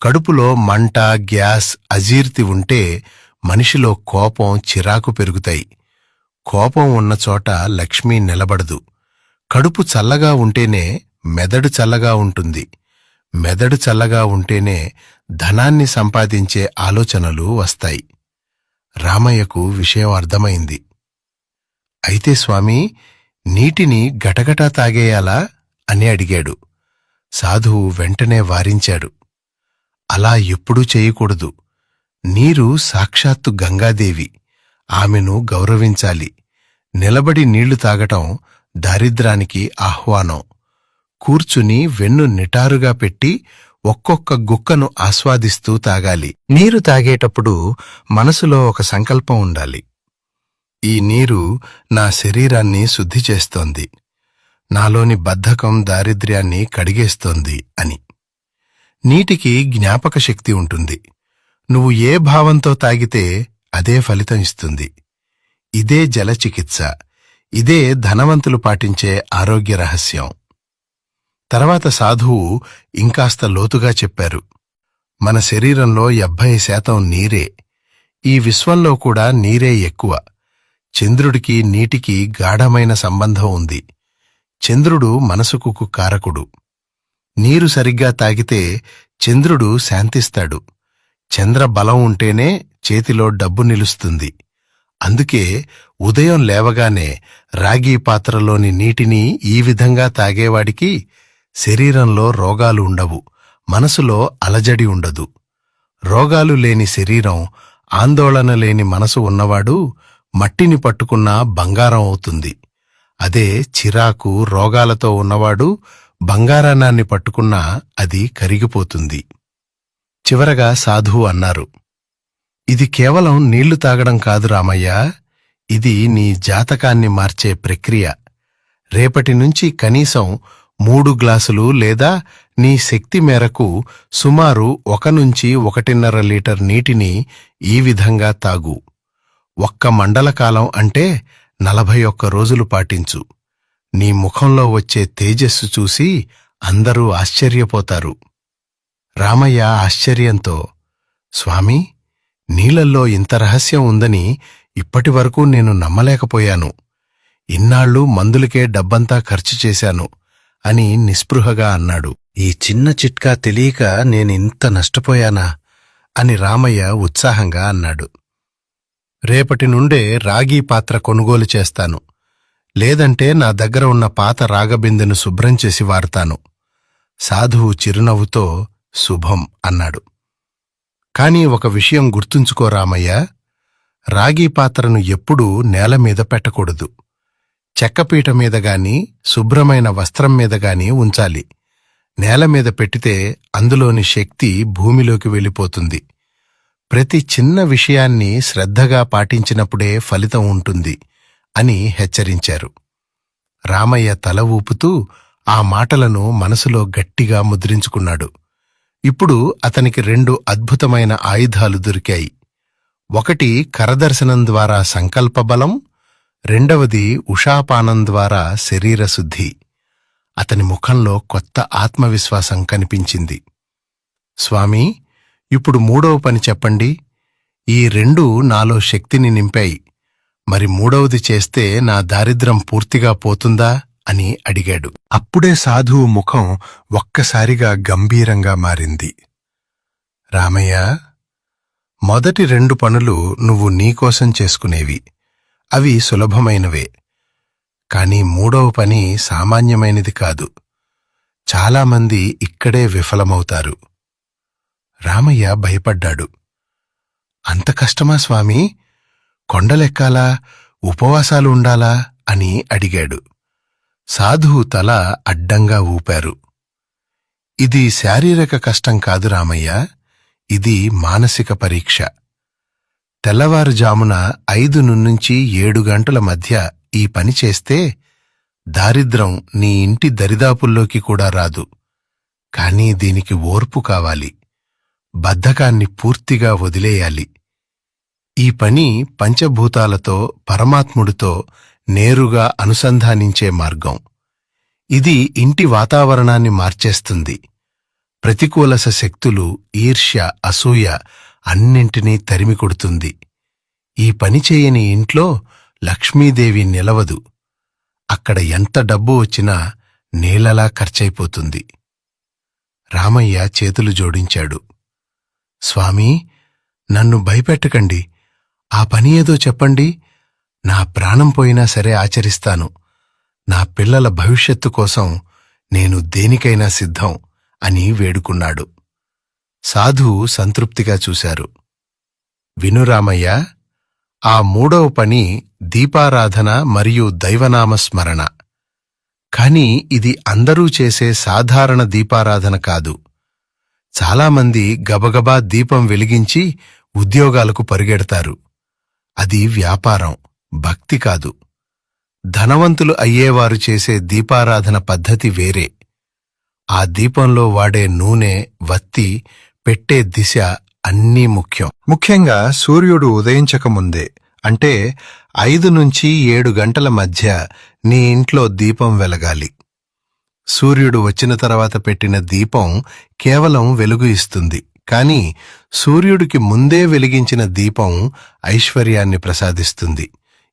కడుపులో మంట, గ్యాస్, అజీర్తి ఉంటే మనిషిలో కోపం, చిరాకు పెరుగుతాయి. కోపం ఉన్నచోట లక్ష్మి నిలబడదు. కడుపు చల్లగా ఉంటేనే మెదడు చల్లగా ఉంటుంది. మెదడు చల్లగా ఉంటేనే ధనాన్ని సంపాదించే ఆలోచనలు వస్తాయి. రామయ్యకు విషయం అర్థమైంది. అయితే స్వామీ, నీటిని గటగటా తాగేయాలా అని అడిగాడు. సాధువు వెంటనే వారించాడు. అలా ఎప్పుడూ చేయకూడదు. నీరు సాక్షాత్తు గంగాదేవి. ఆమెను గౌరవించాలి. నిలబడి నీళ్లు తాగటం దారిద్రానికి ఆహ్వానం. కూర్చుని వెన్ను నిటారుగా పెట్టి ఒక్కొక్క గుక్కను ఆస్వాదిస్తూ తాగాలి. నీరు తాగేటప్పుడు మనసులో ఒక సంకల్పం ఉండాలి. ఈ నీరు నా శరీరాన్ని శుద్ధి చేస్తోంది, నాలోని బద్ధకం, దారిద్ర్యాన్ని కడిగేస్తోంది అని. నీటికి జ్ఞాపక శక్తి ఉంటుంది. నువ్వు ఏ భావంతో తాగితే అదే ఫలితం ఇస్తుంది. ఇదే జలచికిత్స. ఇదే ధనవంతులు పాటించే ఆరోగ్య రహస్యం. తర్వాత సాధువు ఇంకాస్త లోతుగా చెప్పారు. మన శరీరంలో 70% నీరే. ఈ విశ్వంలో కూడా నీరే ఎక్కువ. చంద్రుడికి నీటికి గాఢమైన సంబంధం ఉంది. చంద్రుడు మనసుకు కారకుడు. నీరు సరిగ్గా తాగితే చంద్రుడు శాంతిస్తాడు. చంద్ర బలం ఉంటేనే చేతిలో డబ్బు నిలుస్తుంది. అందుకే ఉదయం లేవగానే రాగి పాత్రలోని నీటిని ఈ విధంగా తాగేవాడికి శరీరంలో రోగాలు ఉండవు, మనసులో అలజడి ఉండదు. రోగాలు లేని శరీరం, ఆందోళన లేని మనసు ఉన్నవాడు మట్టిని పట్టుకున్నా బంగారం అవుతుంది. అదే చిరాకు, రోగాలతో ఉన్నవాడు బంగారాన్నాన్ని పట్టుకున్నా అది కరిగిపోతుంది. చివరగా సాధువు అన్నారు, ఇది కేవలం నీళ్లు తాగడం కాదు రామయ్య, ఇది నీ జాతకాన్ని మార్చే ప్రక్రియ. రేపటి నుంచి కనీసం 3 గ్లాసులు లేదా నీ శక్తి మేరకు సుమారు 1 నుంచి 1.5 లీటర్ నీటిని ఈ విధంగా తాగు. 1 మండలకాలం అంటే 41 రోజులు పాటించు. నీ ముఖంలో వచ్చే తేజస్సు చూసి అందరూ ఆశ్చర్యపోతారు. రామయ్య ఆశ్చర్యంతో, స్వామీ, నీళ్లల్లో ఇంత రహస్యం ఉందని ఇప్పటివరకు నేను నమ్మలేకపోయాను. ఇన్నాళ్ళు మందులకే డబ్బంతా ఖర్చు చేశాను అని నిస్పృహగా అన్నాడు. ఈ చిన్న చిట్కా తెలియక నేనింత నష్టపోయానా అని రామయ్య ఉత్సాహంగా అన్నాడు. రేపటి నుండే రాగి పాత్ర కొనుగోలు చేస్తాను. లేదంటే నా దగ్గర ఉన్న పాత రాగబిందెను శుభ్రం చేసి వాడతాను. సాధువు చిరునవ్వుతో శుభం అన్నాడు. కాని ఒక విషయం గుర్తుంచుకో రామయ్య, రాగి పాత్రను ఎప్పుడూ నేలమీద పెట్టకూడదు. చెక్కపీట మీదగాని శుభ్రమైన వస్త్రం మీదగాని ఉంచాలి. నేలమీద పెట్టితే అందులోని శక్తి భూమిలోకి వెళ్ళిపోతుంది. ప్రతి చిన్న విషయాన్ని శ్రద్ధగా పాటించినప్పుడే ఫలితం ఉంటుంది అని హెచ్చరించారు. రామయ్య తల ఊపుతూ ఆ మాటలను మనసులో గట్టిగా ముద్రించుకున్నాడు. ఇప్పుడు అతనికి 2 అద్భుతమైన ఆయుధాలు దొరికాయి. ఒకటి కరదర్శనం ద్వారా సంకల్పబలం, రెండవది ఉషాపానం ద్వారా శరీరశుద్ధి. అతని ముఖంలో కొత్త ఆత్మవిశ్వాసం కనిపించింది. స్వామీ, ఇప్పుడు 3వ పని చెప్పండి. ఈ 2 నాలో శక్తిని నింపాయి. మరి 3వది చేస్తే నా దారిద్ర్యం పూర్తిగా పోతుందా అని అడిగాడు. అప్పుడే సాధువు ముఖం ఒక్కసారిగా గంభీరంగా మారింది. రామయ్య, మొదటి 2 పనులు నువ్వు నీకోసం చేసుకునేవి. అవి సులభమైనవే. కాని 3వ పని సామాన్యమైనది కాదు. చాలామంది ఇక్కడే విఫలమవుతారు. రామయ్య భయపడ్డాడు. అంత కష్టమా స్వామీ? కొండలెక్కాలా, ఉపవాసాలు ఉండాలా అని అడిగాడు. సాధువు తల అడ్డంగా ఊపారు. ఇది శారీరక కష్టం కాదు రామయ్య, ఇది మానసిక పరీక్ష. తెల్లవారుజామున 5 నుంచి 7 గంటల మధ్య ఈ పని చేస్తే దారిద్ర్యం నీ ఇంటి దరిదాపుల్లోకి కూడా రాదు. కానీ దీనికి ఓర్పు కావాలి. బద్ధకాన్ని పూర్తిగా వదిలేయాలి. ఈ పని పంచభూతాలతో, పరమాత్ముడితో నేరుగా అనుసంధానించే మార్గం. ఇది ఇంటి వాతావరణాన్ని మార్చేస్తుంది. ప్రతికూలస శక్తులు, ఈర్ష్య, అసూయ అన్నింటినీ తరిమికొడుతుంది. ఈ పని చేయని ఇంట్లో లక్ష్మీదేవి నిలవదు. అక్కడ ఎంత డబ్బు వచ్చినా నీళ్లలా ఖర్చయిపోతుంది. రామయ్య చేతులు జోడించాడు. స్వామీ, నన్ను భయపెట్టకండి. ఆ పని ఏదో చెప్పండి. నా ప్రాణం పోయినా సరే ఆచరిస్తాను. నా పిల్లల భవిష్యత్తు కోసం నేను దేనికైనా సిద్ధం అని వేడుకున్నాడు. సాధువు సంతృప్తిగా చూశారు. విను రామయ్య, ఆ 3వ పని దీపారాధన మరియు దైవనామస్మరణ. కాని ఇది అందరూ చేసే సాధారణ దీపారాధన కాదు. చాలామంది గబగబా దీపం వెలిగించి ఉద్యోగాలకు పరిగెడతారు. అది వ్యాపారం, భక్తి కాదు. ధనవంతులు అయ్యేవారు చేసే దీపారాధన పద్ధతి వేరే. ఆ దీపంలో వాడే నూనె, వత్తి, పెట్టే దిశ అన్నీ ముఖ్యం. ముఖ్యంగా సూర్యుడు ఉదయించకముందే, అంటే 5 నుంచి 7 గంటల మధ్య నీ ఇంట్లో దీపం వెలగాలి. సూర్యుడు వచ్చిన తర్వాత పెట్టిన దీపం కేవలం వెలుగు ఇస్తుంది. కాని సూర్యుడికి ముందే వెలిగించిన దీపం ఐశ్వర్యాన్ని ప్రసాదిస్తుంది.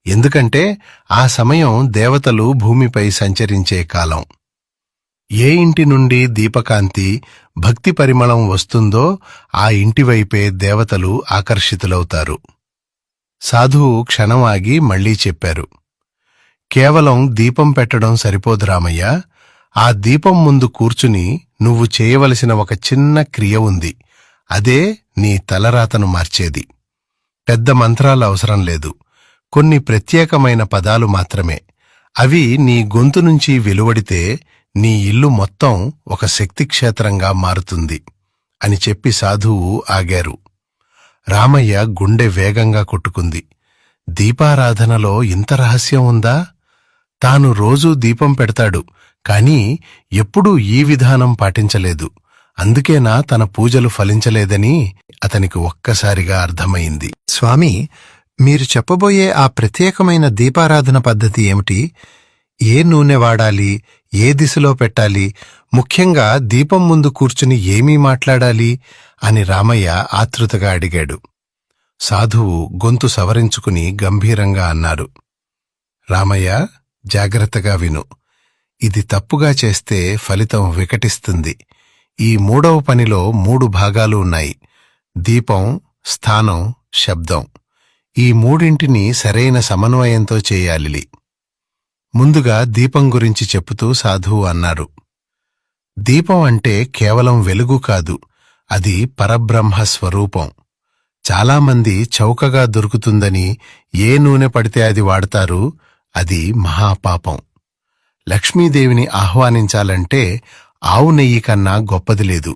ఎందుకంటే ఆ సమయం దేవతలు భూమిపై సంచరించే కాలం. ఏ ఇంటి నుండి దీపకాంతి, భక్తి పరిమళం వస్తుందో ఆ ఇంటివైపే దేవతలు ఆకర్షితులవుతారు. సాధువు క్షణం ఆగి మళ్లీ చెప్పారు. కేవలం దీపం పెట్టడం సరిపోదు రామయ్య. ఆ దీపం ముందు కూర్చుని నువ్వు చేయవలసిన ఒక చిన్న క్రియ ఉంది. అదే నీ తలరాతను మార్చేది. పెద్ద మంత్రాలు అవసరం లేదు. కొన్ని ప్రత్యేకమైన పదాలు మాత్రమే. అవి నీ గొంతు నుంచి వెలువడితే నీ ఇల్లు మొత్తం ఒక శక్తిక్షేత్రంగా మారుతుంది అని చెప్పి సాధువు ఆగారు. రామయ్య గుండె వేగంగా కొట్టుకుంది. దీపారాధనలో ఇంత రహస్యం ఉందా? తాను రోజూ దీపం పెడతాడు, కాని ఎప్పుడూ ఈ విధానం పాటించలేదు. అందుకేనా తన పూజలు ఫలించలేదని అతనికి ఒక్కసారిగా అర్థమైంది. స్వామి, మీరు చెప్పబోయే ఆ ప్రత్యేకమైన దీపారాధన పద్ధతి ఏమిటి? ఏ నూనె వాడాలి? ఏ దిశలో పెట్టాలి? ముఖ్యంగా దీపం ముందు కూర్చుని ఏమీ మాట్లాడాలి అని రామయ్య ఆతృతగా అడిగాడు. సాధువు గొంతు సవరించుకుని గంభీరంగా అన్నారు. రామయ్య, జాగ్రత్తగా విను. ఇది తప్పుగా చేస్తే ఫలితం వికటిస్తుంది. ఈ 3వ పనిలో 3 భాగాలు ఉన్నాయి: దీపం, స్థానం, శబ్దం. ఈ మూడింటిని సరైన సమన్వయంతో చేయాలి. ముందుగా దీపం గురించి చెప్పుతూ సాధువు అన్నారు. దీపం అంటే కేవలం వెలుగు కాదు, అది పరబ్రహ్మ స్వరూపం. చాలామంది చౌకగా దొరుకుతుందని ఏ నూనె పడితే అది వాడతారు. అది మహాపాపం. లక్ష్మీదేవిని ఆహ్వానించాలంటే ఆవు నెయ్యి కన్నా గొప్పది లేదు.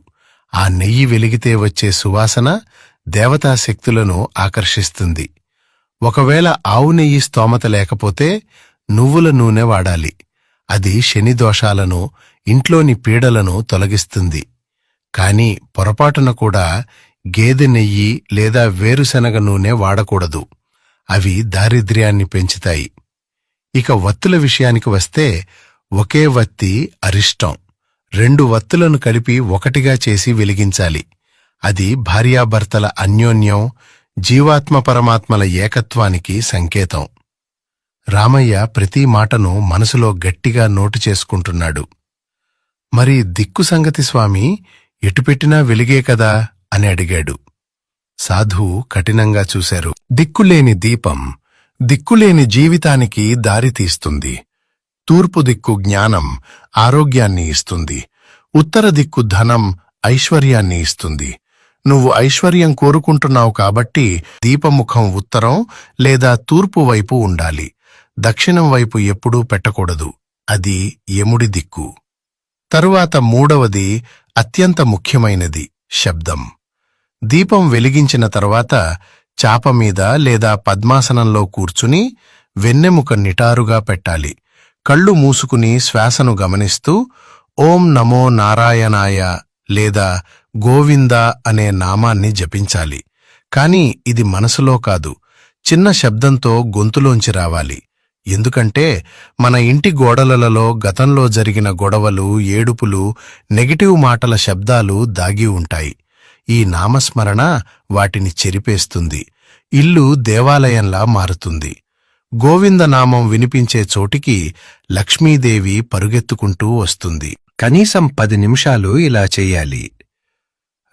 ఆ నెయ్యి వెలిగితే వచ్చే సువాసన దేవతాశక్తులను ఆకర్షిస్తుంది. ఒకవేళ ఆవు నెయ్యి స్తోమత లేకపోతే నువ్వుల నూనె వాడాలి. అది శనిదోషాలను, ఇంట్లోని పీడలను తొలగిస్తుంది. కాని పొరపాటున కూడా గేదె నెయ్యి లేదా వేరుశనగ నూనె వాడకూడదు. అవి దారిద్ర్యాన్ని పెంచుతాయి. ఇక వత్తుల విషయానికి వస్తే ఒకే వత్తి అరిష్టం. 2 వత్తులను కలిపి ఒకటిగా చేసి వెలిగించాలి. అది భార్యాభర్తల అన్యోన్యం, జీవాత్మ పరమాత్మల ఏకత్వానికి సంకేతం. రామయ్య ప్రతి మాటను మనసులో గట్టిగా నోటు చేసుకుంటున్నాడు. మరి దిక్కు సంగతి స్వామీ, ఎటుపెట్టినా వెలిగే కదా అని అడిగాడు. సాధువు కఠినంగా చూశారు. దిక్కులేని దీపం దిక్కులేని జీవితానికి దారితీస్తుంది. తూర్పు దిక్కు జ్ఞానం, ఆరోగ్యాన్ని ఇస్తుంది. ఉత్తర దిక్కు ధనం, ఐశ్వర్యాన్ని ఇస్తుంది. నువ్వు ఐశ్వర్యం కోరుకుంటున్నావు కాబట్టి దీపముఖం ఉత్తరం లేదా తూర్పు వైపు ఉండాలి. దక్షిణం వైపు ఎప్పుడూ పెట్టకూడదు. అది యముడి దిక్కు. తరువాత 3వది అత్యంత ముఖ్యమైనది, శబ్దం. దీపం వెలిగించిన తర్వాత చాపమీద లేదా పద్మాసనంలో కూర్చుని వెన్నెముక నిటారుగా పెట్టాలి. కళ్ళు మూసుకుని శ్వాసను గమనిస్తూ ఓం నమో నారాయణాయ లేదా గోవింద అనే నామాన్ని జపించాలి. కాని ఇది మనసులో కాదు, చిన్న శబ్దంతో గొంతులోంచి రావాలి. ఎందుకంటే మన ఇంటి గోడలలో గతంలో జరిగిన గొడవలు, ఏడుపులు, నెగటివ్ మాటల శబ్దాలు దాగి ఉంటాయి. ఈ నామస్మరణ వాటిని చెరిపేస్తుంది. ఇల్లు దేవాలయంలా మారుతుంది. గోవిందనామం వినిపించే చోటికి లక్ష్మీదేవి పరుగెత్తుకుంటూ వస్తుంది. కనీసం 10 నిమిషాలు ఇలా చెయ్యాలి.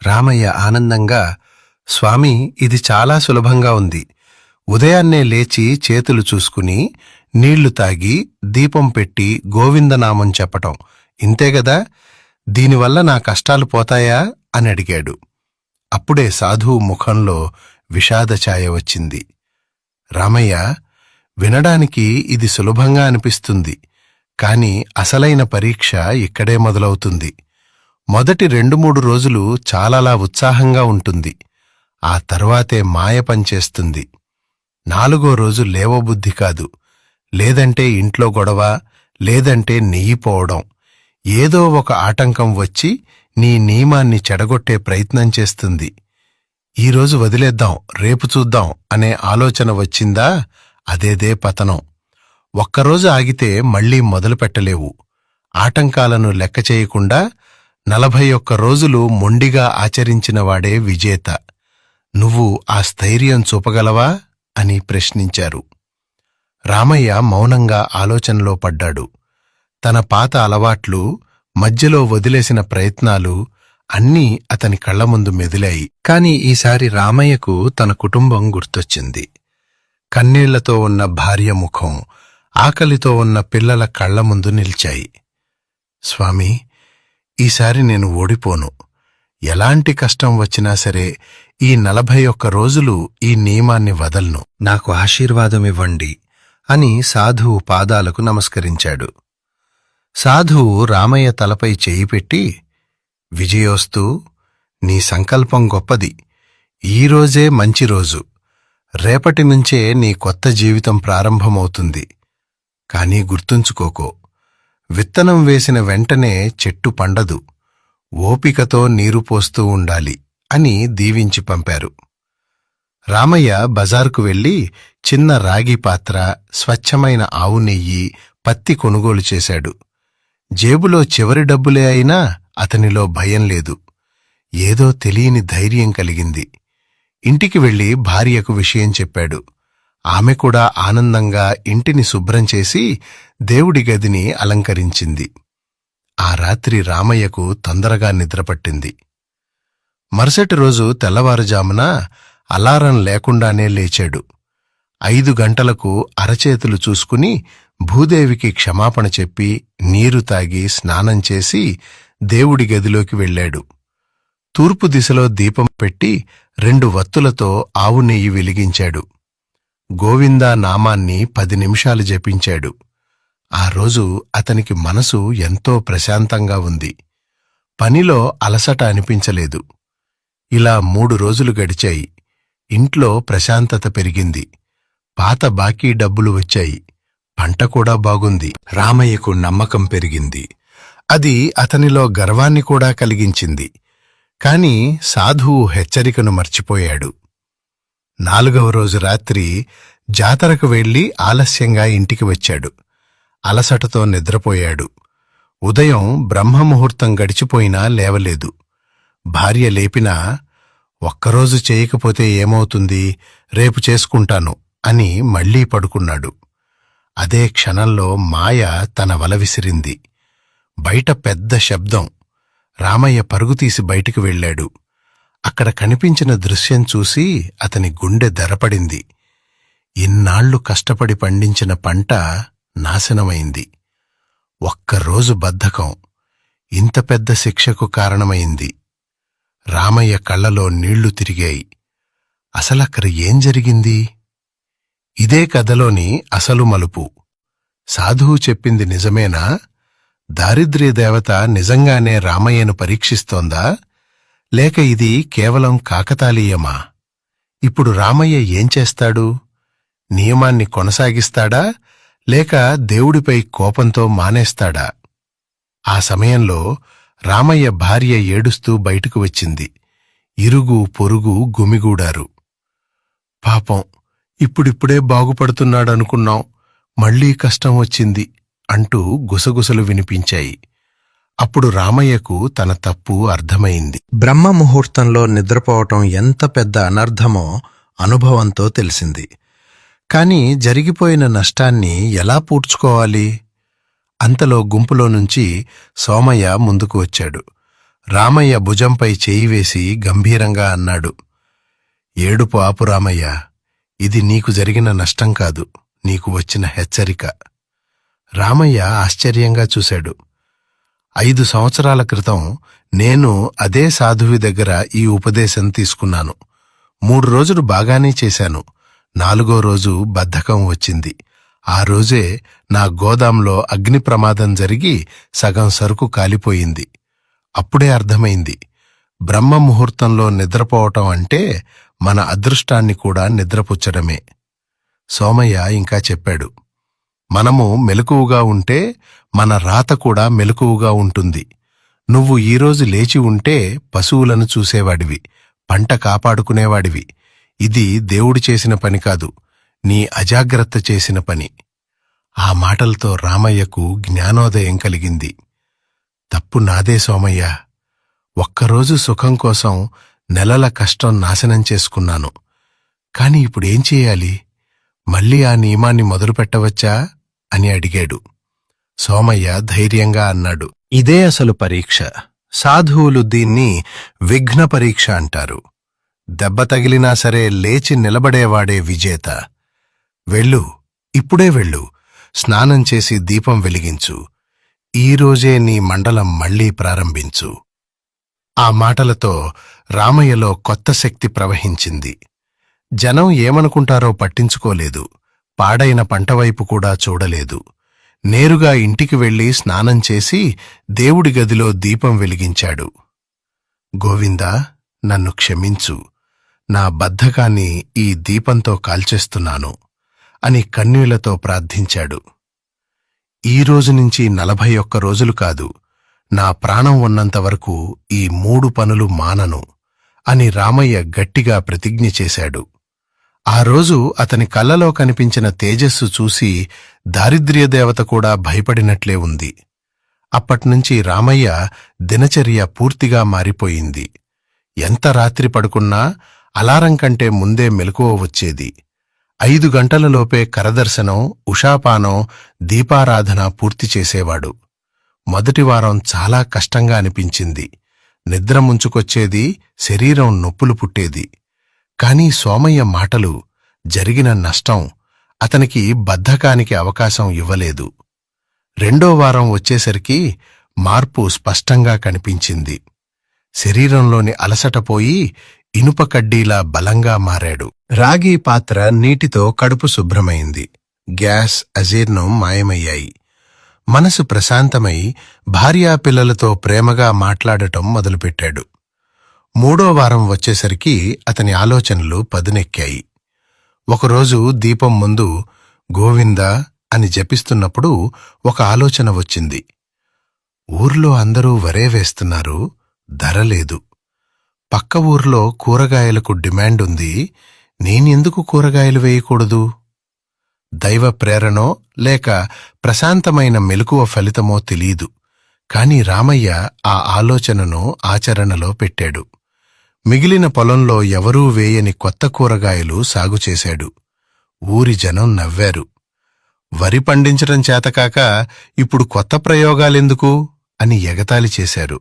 రామయ్య ఆనందంగా, స్వామీ, ఇది చాలా సులభంగా ఉంది. ఉదయాన్నే లేచి చేతులు చూసుకుని నీళ్లు తాగి దీపం పెట్టి గోవిందనామం చెప్పటం, ఇంతేగదా? దీనివల్ల నా కష్టాలు పోతాయా అని అడిగాడు. అప్పుడే సాధువు ముఖంలో విషాదఛాయ వచ్చింది. రామయ్య, వినడానికి ఇది సులభంగా అనిపిస్తుంది, కాని అసలైన పరీక్ష ఇక్కడే మొదలవుతుంది. మొదటి 2-3 రోజులు చాలాలా ఉత్సాహంగా ఉంటుంది. ఆ తర్వాతే మాయ పనిచేస్తుంది. 4వ రోజు లేవబుద్ధి కాదు, లేదంటే ఇంట్లో గొడవ, లేదంటే నెయ్యిపోవడం. ఏదో ఒక ఆటంకం వచ్చి నీ నియమాన్ని చెడగొట్టే ప్రయత్నం చేస్తుంది. ఈరోజు వదిలేద్దాం, రేపు చూద్దాం అనే ఆలోచన వచ్చిందా, అదేదే పతనం. ఒక్కరోజు ఆగితే మళ్లీ మొదలు పెట్టలేవు. ఆటంకాలను లెక్క చేయకుండా 41 రోజులు మొండిగా ఆచరించినవాడే విజేత. నువ్వు ఆ స్థైర్యం చూపగలవా అని ప్రశ్నించారు. రామయ్య మౌనంగా ఆలోచనలో పడ్డాడు. తన పాత అలవాట్లు, మధ్యలో వదిలేసిన ప్రయత్నాలు అన్నీ అతని కళ్ల ముందు మెదిలాయి. కాని ఈసారి రామయ్యకు తన కుటుంబం గుర్తొచ్చింది. కన్నీళ్లతో ఉన్న భార్య ముఖం, ఆకలితో ఉన్న పిల్లల కళ్ల ముందు నిలిచాయి. స్వామీ, ఈసారి నేను ఓడిపోను. ఎలాంటి కష్టం వచ్చినా సరే ఈ 41 రోజులు ఈ నియమాన్ని వదల్ను. నాకు ఆశీర్వాదమివ్వండి అని సాధువు పాదాలకు నమస్కరించాడు. సాధువు రామయ్య తలపై చేయి పెట్టి, విజయోస్తు, నీ సంకల్పం గొప్పది. ఈరోజే మంచి రోజు. రేపటి నుంచే నీ కొత్త జీవితం ప్రారంభమవుతుంది. కానీ గుర్తుంచుకోకో, విత్తనం వేసిన వెంటనే చెట్టు పండదు. ఓపికతో నీరు పోస్తూ ఉండాలి అని దీవించి పంపారు. రామయ్య బజారుకు వెళ్లి చిన్న రాగి పాత్ర, స్వచ్ఛమైన ఆవు నెయ్యి, పత్తి కొనుగోలు చేశాడు. జేబులో చివరి డబ్బులే అయినా అతనిలో భయం లేదు. ఏదో తెలియని ధైర్యం కలిగింది. ఇంటికి వెళ్లి భార్యకు విషయం చెప్పాడు. ఆమె కూడా ఆనందంగా ఇంటిని శుభ్రం చేసి దేవుడి గదిని అలంకరించింది. ఆ రాత్రి రామయ్యకు తొందరగా నిద్రపట్టింది. మరుసటి రోజు తెల్లవారుజామున అలారం లేకుండానే లేచాడు. 5 గంటలకు అరచేతులు చూసుకుని భూదేవికి క్షమాపణ చెప్పి నీరు తాగి స్నానం చేసి దేవుడి గదిలోకి వెళ్ళాడు. తూర్పు దిశలో దీపం పెట్టి 2 వత్తులతో ఆవు నెయ్యి వెలిగించాడు. గోవిందా నామాన్ని 10 నిమిషాలు జపించాడు. ఆ రోజు అతనికి మనసు ఎంతో ప్రశాంతంగా ఉంది. పనిలో అలసట అనిపించలేదు. ఇలా 3 రోజులు గడిచాయి. ఇంట్లో ప్రశాంతత పెరిగింది. పాత బాకీ డబ్బులు వచ్చాయి. పంట కూడా బాగుంది. రామయ్యకు నమ్మకం పెరిగింది. అది అతనిలో గర్వాన్ని కూడా కలిగించింది. కాని సాధువు హెచ్చరికను మర్చిపోయాడు. 4వ రోజు రాత్రి జాతరకు వెళ్లి ఆలస్యంగా ఇంటికి వచ్చాడు. అలసటతో నిద్రపోయాడు. ఉదయం బ్రహ్మముహూర్తం గడిచిపోయినా లేవలేదు. భార్య లేపినా, ఒక్కరోజు చేయకపోతే ఏమవుతుంది, రేపు చేసుకుంటాను అని మళ్లీ పడుకున్నాడు. అదే క్షణంలో మాయ తన వల విసిరింది. బయట పెద్ద శబ్దం. రామయ్య పరుగుతీసి బయటికి వెళ్లాడు. అక్కడ కనిపించిన దృశ్యం చూసి అతని గుండె దరపడింది. ఇన్నాళ్లు కష్టపడి పండించిన పంట నాశనమైంది. ఒక్కరోజు బద్ధకం ఇంత పెద్ద శిక్షకు కారణమైంది. రామయ్య కళ్లలో నీళ్లు తిరిగాయి. అసలక్కడ ఏం జరిగింది? ఇదే కథలోని అసలు మలుపు. సాధువు చెప్పింది నిజమేనా? దారిద్ర్యదేవత నిజంగానే రామయ్యను పరీక్షిస్తోందా? లేక ఇది కేవలం కాకతాళీయమా? ఇప్పుడు రామయ్య ఏం చేస్తాడు? నియమాన్ని కొనసాగిస్తాడా? లేక దేవుడిపై కోపంతో మానేస్తాడా? ఆ సమయంలో రామయ్య భార్య ఏడుస్తూ బయటకు వచ్చింది. ఇరుగు పొరుగు గుమిగూడారు. పాపం, ఇప్పుడిప్పుడే బాగుపడుతున్నాడనుకున్నాం, మళ్లీ కష్టం వచ్చింది అంటూ గుసగుసలు వినిపించాయి. అప్పుడు రామయ్యకు తన తప్పు అర్థమైంది. బ్రహ్మముహూర్తంలో నిద్రపోవటం ఎంత పెద్ద అనర్థమో అనుభవంతో తెలిసింది. కాని జరిగిపోయిన నష్టాన్ని ఎలా పూడ్చుకోవాలి? అంతలో గుంపులో నుంచి సోమయ్య ముందుకు వచ్చాడు. రామయ్య భుజంపై చేయి వేసి గంభీరంగా అన్నాడు, ఏడుపు ఆపు రామయ్య. ఇది నీకు జరిగిన నష్టం కాదు, నీకు వచ్చిన హెచ్చరిక. రామయ్య ఆశ్చర్యంగా చూశాడు. 5 సంవత్సరాల క్రితం నేను అదే సాధువి దగ్గర ఈ ఉపదేశం తీసుకున్నాను. 3 రోజులు బాగానే చేశాను. 4వ రోజు బద్ధకం వచ్చింది. ఆ రోజే నా గోదాంలో అగ్ని ప్రమాదం జరిగి సగం సరుకు కాలిపోయింది. అప్పుడే అర్థమైంది, బ్రహ్మముహూర్తంలో నిద్రపోవటం అంటే మన అదృష్టాన్ని కూడా నిద్రపుచ్చడమే. సోమయ్య ఇంకా చెప్పాడు, మనము మెలకువగా ఉంటే మన రాత కూడా మెలకువగా ఉంటుంది. నువ్వు ఈరోజు లేచి ఉంటే పశువులను చూసేవాడివి, పంట కాపాడుకునేవాడివి. ఇది దేవుడు చేసిన పని కాదు, నీ అజాగ్రత్త చేసిన పని. ఆ మాటలతో రామయ్యకు జ్ఞానోదయం కలిగింది. తప్పు నాదే సోమయ్య. ఒక్కరోజు సుఖం కోసం నెలల కష్టం నాశనం చేసుకున్నాను. కాని ఇప్పుడేం చేయాలి? మళ్లీ ఆ నియమాన్ని మొదలుపెట్టవచ్చా అని అడిగాడు. సోమయ్య ధైర్యంగా అన్నాడు, ఇదే అసలు పరీక్ష. సాధువులు దీన్ని విఘ్న పరీక్ష అంటారు. దెబ్బ తగిలినా సరే లేచి నిలబడేవాడే విజేత. వెళ్ళు, ఇప్పుడే వెళ్ళు, స్నానం చేసి దీపం వెలిగించు. ఈరోజే నీ మండలం మళ్లీ ప్రారంభించు. ఆ మాటలతో రామయ్యలో కొత్త శక్తి ప్రవహించింది. జనం ఏమనుకుంటారో పట్టించుకోలేదు. పాడైన పంటవైపు కూడా చూడలేదు. నేరుగా ఇంటికి వెళ్లి స్నానం చేసి దేవుడి గదిలో దీపం వెలిగించాడు. గోవిందా, నన్ను క్షమించు, నా బద్ధకాన్ని ఈ దీపంతో కాల్చేస్తున్నాను అని కన్నీళ్లతో ప్రార్థించాడు. ఈ రోజు నుంచి 41 రోజులు కాదు, నా ప్రాణం ఉన్నంతవరకు ఈ 3 పనులు మానను అని రామయ్య గట్టిగా ప్రతిజ్ఞ చేశాడు. ఆ రోజు అతని కళ్ళలో కనిపించిన తేజస్సు చూసి దారిద్ర్యదేవత కూడా భయపడినట్లే ఉంది. అప్పట్నుంచి రామయ్య దినచర్య పూర్తిగా మారిపోయింది. ఎంత రాత్రి పడుకున్నా అలారం కంటే ముందే మెలకువ వచ్చేది. 5 గంటలలోపే కరదర్శనం, ఉషాపానం, దీపారాధన పూర్తి చేసేవాడు. మొదటి వారం చాలా కష్టంగా అనిపించింది. నిద్ర ముంచుకొచ్చేది, శరీరం నొప్పులు పుట్టేది. కాని సోమయ్య మాటలు, జరిగిన నష్టం అతనికి బద్ధకానికి అవకాశం ఇవ్వలేదు. 2వ వారం వచ్చేసరికి మార్పు స్పష్టంగా కనిపించింది. శరీరంలోని అలసట పోయి ఇనుప కడ్డీలా బలంగా మారాడు. రాగి పాత్ర నీటితో కడుపు శుభ్రమైంది. గ్యాస్, అజీర్ణం మాయమయ్యాయి. మనసు ప్రశాంతమై భార్యాపిల్లలతో ప్రేమగా మాట్లాడటం మొదలుపెట్టాడు. 3వ వారం వచ్చేసరికి అతని ఆలోచనలు పదునెక్కాయి. ఒకరోజు దీపం ముందు గోవిందా అని జపిస్తున్నప్పుడు ఒక ఆలోచన వచ్చింది. ఊర్లో అందరూ వరే వేస్తున్నారు, ధర లేదు. పక్క ఊర్లో కూరగాయలకు డిమాండుంది, నేనెందుకు కూరగాయలు వేయకూడదు? దైవ ప్రేరణో లేక ప్రశాంతమైన మెలకువ ఫలితమో తెలీదు. కాని రామయ్య ఆ ఆలోచనను ఆచరణలో పెట్టాడు. మిగిలిన పొలంలో ఎవరూ వేయని కొత్త కూరగాయలు సాగుచేశాడు. ఊరి జనం నవ్వారు. వరి పండించటం చేతకాక ఇప్పుడు కొత్త ప్రయోగాలెందుకు అని ఎగతాళి చేశారు.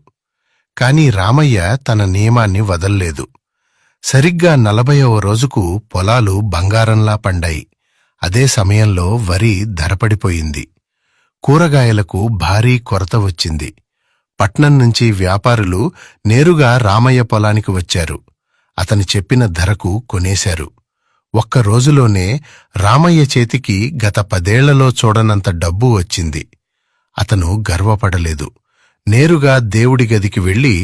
కాని రామయ్య తన నియమాన్ని వదల్లేదు. సరిగ్గా 40వ రోజుకు పొలాలు బంగారంలా పండాయి. అదే సమయంలో వరి ధరపడిపోయింది. కూరగాయలకు భారీ కొరత వచ్చింది. పట్నం నుంచి వ్యాపారులు నేరుగా రామయ్య పొలానికి వచ్చారు. అతను చెప్పిన ధరకు కొనేశారు. ఒక్క రోజులోనే రామయ్య చేతికి గత 10 ఏళ్లలో చూడనంత డబ్బు వచ్చింది. అతను గర్వపడలేదు. నేరుగా దేవుడి గదికి వెళ్లి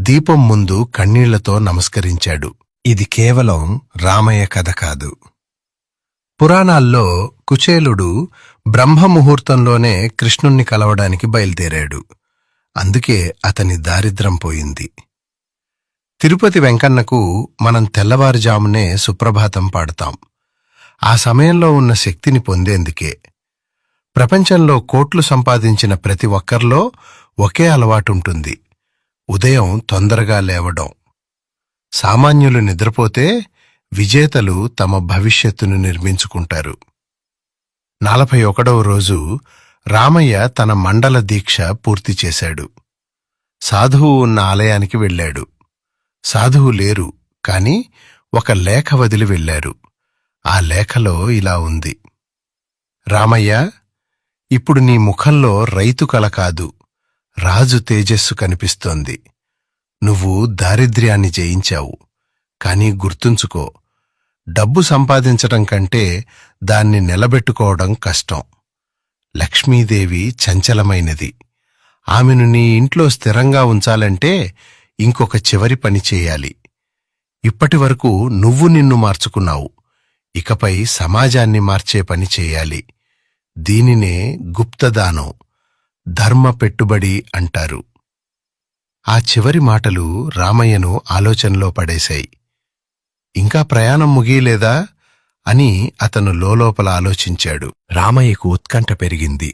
దీపం ముందు కన్నీళ్లతో నమస్కరించాడు. ఇది కేవలం రామయ్య కథ కాదు. పురాణాల్లో కుచేలుడు బ్రహ్మముహూర్తంలోనే కృష్ణుణ్ణి కలవడానికి బయలుదేరాడు. అందుకే అతని దారిద్ర్యం పోయింది. తిరుపతి వెంకన్నకు మనం తెల్లవారుజామునే సుప్రభాతం పాడుతాం. ఆ సమయంలో ఉన్న శక్తిని పొందేందుకే. ప్రపంచంలో కోట్లు సంపాదించిన ప్రతి ఒక్కరిలో ఒకే అలవాటుంటుంది, ఉదయం తొందరగా లేవడం. సామాన్యులు నిద్రపోతే విజేతలు తమ భవిష్యత్తును నిర్మించుకుంటారు. 41వ రోజు రామయ్య తన మండల దీక్ష పూర్తి చేశాడు. సాధువు ఉన్న ఆలయానికి వెళ్ళాడు. సాధువు లేరు, కాని ఒక లేఖ వదిలి వెళ్లారు. ఆ లేఖలో ఇలా ఉంది: రామయ్య, ఇప్పుడు నీ ముఖంలో రైతు కళ కాదు, రాజు తేజస్సు కనిపిస్తోంది. నువ్వు దారిద్ర్యాన్ని జయించావు. కాని గుర్తుంచుకో, డబ్బు సంపాదించటం కంటే దాన్ని నిలబెట్టుకోవడం కష్టం. లక్ష్మీదేవి చంచలమైనది. ఆమెను నీ ఇంట్లో స్థిరంగా ఉంచాలంటే ఇంకొక చివరి పని చేయాలి. ఇప్పటివరకు నువ్వు నిన్ను మార్చుకున్నావు, ఇకపై సమాజాన్ని మార్చే పని చేయాలి. దీనినే గుప్తదానం, ధర్మ పెట్టుబడి అంటారు. ఆ చివరి మాటలు రామయ్యను ఆలోచనలో పడేశాయి. ఇంకా ప్రయాణం ముగియలేదా అని అతను లోలోపల ఆలోచించాడు. రామయ్యకు ఉత్కంఠ పెరిగింది.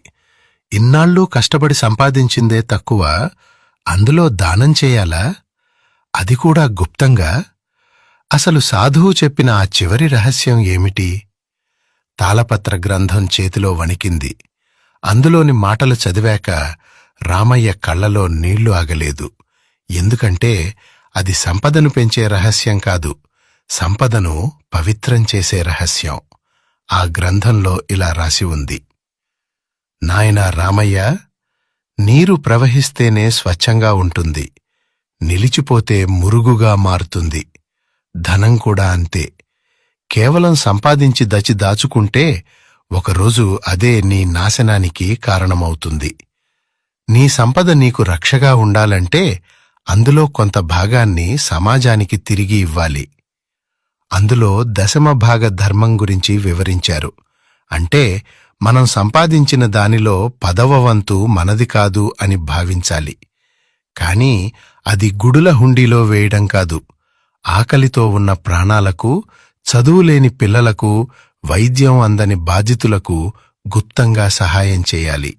ఇన్నాళ్ళూ కష్టపడి సంపాదించిందే తక్కువ, అందులో దానం చేయాలా? అది కూడా గుప్తంగా? అసలు సాధువు చెప్పిన ఆ చివరి రహస్యం ఏమిటి? తాళపత్ర గ్రంథం చేతిలో వణికింది. అందులోని మాటలు చదివాక రామయ్య కళ్లలో నీళ్లు ఆగలేదు. ఎందుకంటే అది సంపదను పెంచే రహస్యం కాదు, సంపదను పవిత్రం చేసే రహస్యం. ఆ గ్రంథంలో ఇలా రాసి ఉంది: నాయనా రామయ్య, నీరు ప్రవహిస్తేనే స్వచ్ఛంగా ఉంటుంది, నిలిచిపోతే మురుగుగా మారుతుంది. ధనం కూడా అంతే. కేవలం సంపాదించి దాచుకుంటే ఒకరోజు అదే నీ నాశనానికి కారణమవుతుంది. నీ సంపద నీకు రక్షగా ఉండాలంటే అందులో కొంత భాగాన్ని సమాజానికి తిరిగి ఇవ్వాలి. అందులో దశమ భాగ ధర్మం గురించి వివరించారు. అంటే మనం సంపాదించిన దానిలో 10వ వంతు మనది కాదు అని భావించాలి. కాని అది గుడుల హుండీలో వేయడం కాదు. ఆకలితో ఉన్న ప్రాణాలకు, చదువులేని పిల్లలకు, వైద్యం అందని బాధితులకు గుప్తంగా సహాయం చేయాలి.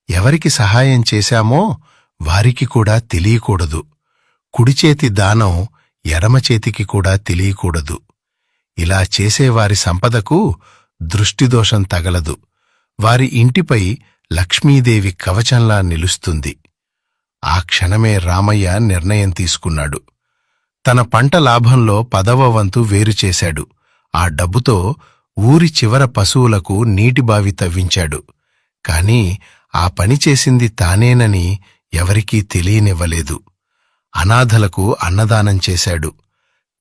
ఎవరికి సహాయం చేశామో వారికి కూడా తెలియకూడదు. కుడిచేతి దానం ఎడమచేతికి కూడా తెలియకూడదు. ఇలా చేసేవారి సంపదకు దృష్టిదోషం తగలదు. వారి ఇంటిపై లక్ష్మీదేవి కవచంలా నిలుస్తుంది. ఆ క్షణమే రామయ్య నిర్ణయం తీసుకున్నాడు. తన పంట లాభంలో 10వ వంతు వేరు చేశాడు. ఆ డబ్బుతో ఊరి చివర పశువులకు నీటిబావి తవ్వించాడు. కాని ఆ పని చేసింది తానేనని ఎవరికీ తెలియనివ్వలేదు. అనాథలకు అన్నదానం చేశాడు.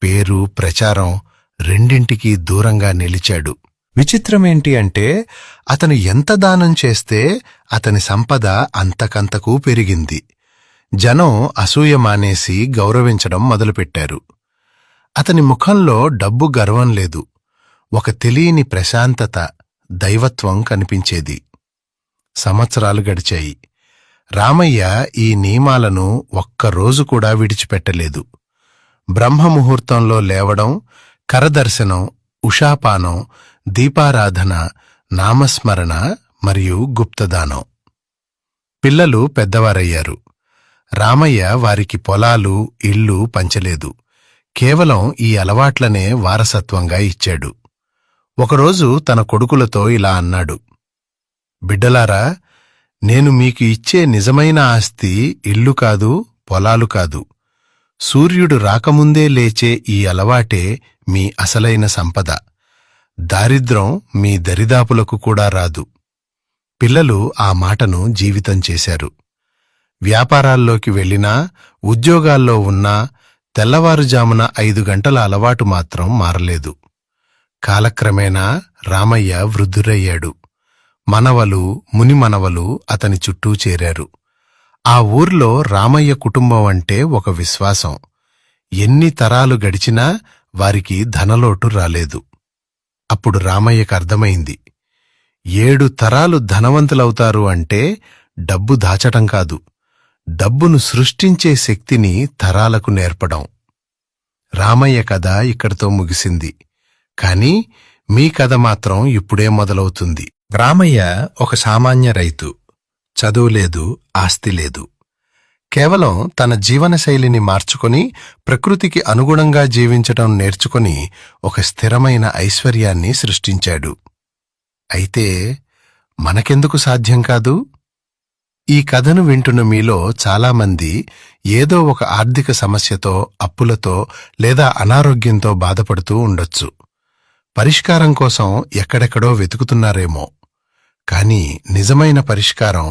పేరు, ప్రచారం రెండింటికీ దూరంగా నిలిచాడు. విచిత్రమేంటి అంటే అతను ఎంత దానం చేస్తే అతని సంపద అంతకంతకూ పెరిగింది. జనం అసూయ మానేసి గౌరవించడం మొదలుపెట్టారు. అతని ముఖంలో డబ్బు గర్వం లేదు. ఒక తెలియని ప్రశాంతత, దైవత్వం కనిపించేది. సంవత్సరాలు గడిచాయి. రామయ్య ఈ నియమాలను ఒక్కరోజు కూడా విడిచిపెట్టలేదు. బ్రహ్మముహూర్తంలో లేవడం, కరదర్శనం, ఉషాపానం, దీపారాధన, నామస్మరణ మరియు గుప్తదానం. పిల్లలు పెద్దవారయ్యారు. రామయ్య వారికి పొలాలు, ఇళ్ళు పంచలేదు. కేవలం ఈ అలవాట్లనే వారసత్వంగా ఇచ్చాడు. ఒకరోజు తన కొడుకులతో ఇలా అన్నాడు: బిడ్డలారా, నేను మీకు ఇచ్చే నిజమైన ఆస్తి ఇల్లు కాదు, పొలాలు కాదు. సూర్యుడు రాకముందే లేచే ఈ అలవాటే మీ అసలైన సంపద. దారిద్ర్యం మీ దరిదాపులకు కూడా రాదు. పిల్లలు ఆ మాటను జీవితం చేశారు. వ్యాపారాల్లోకి వెళ్ళినా, ఉద్యోగాల్లో ఉన్నా తెల్లవారుజామున 5 గంటల అలవాటు మాత్రం మారలేదు. కాలక్రమేణా రామయ్య వృద్ధురయ్యాడు. మనవలు, మునిమనవలు అతని చుట్టూ చేరారు. ఆ ఊర్లో రామయ్య కుటుంబం అంటే ఒక విశ్వాసం. ఎన్ని తరాలు గడిచినా వారికి ధనలోటు రాలేదు. అప్పుడు రామయ్యకు అర్థమైంది, 7 తరాలు ధనవంతులవుతారు అంటే డబ్బు దాచటం కాదు, డబ్బును సృష్టించే శక్తిని తరాలకు నేర్పడం. రామయ్య కథ ఇక్కడితో ముగిసింది. కాని మీ కథ మాత్రం ఇప్పుడే మొదలవుతుంది. రామయ్య ఒక సామాన్య రైతు. చదువులేదు, ఆస్తి లేదు. కేవలం తన జీవనశైలిని మార్చుకొని ప్రకృతికి అనుగుణంగా జీవించటం నేర్చుకుని ఒక స్థిరమైన ఐశ్వర్యాన్ని సృష్టించాడు. అయితే మనకెందుకు సాధ్యం కాదు? ఈ కథను వింటున్న మీలో చాలామంది ఏదో ఒక ఆర్థిక సమస్యతో, అప్పులతో లేదా అనారోగ్యంతో బాధపడుతూ ఉండొచ్చు. పరిష్కారం కోసం ఎక్కడెక్కడో వెతుకుతున్నారేమో. కాని నిజమైన పరిష్కారం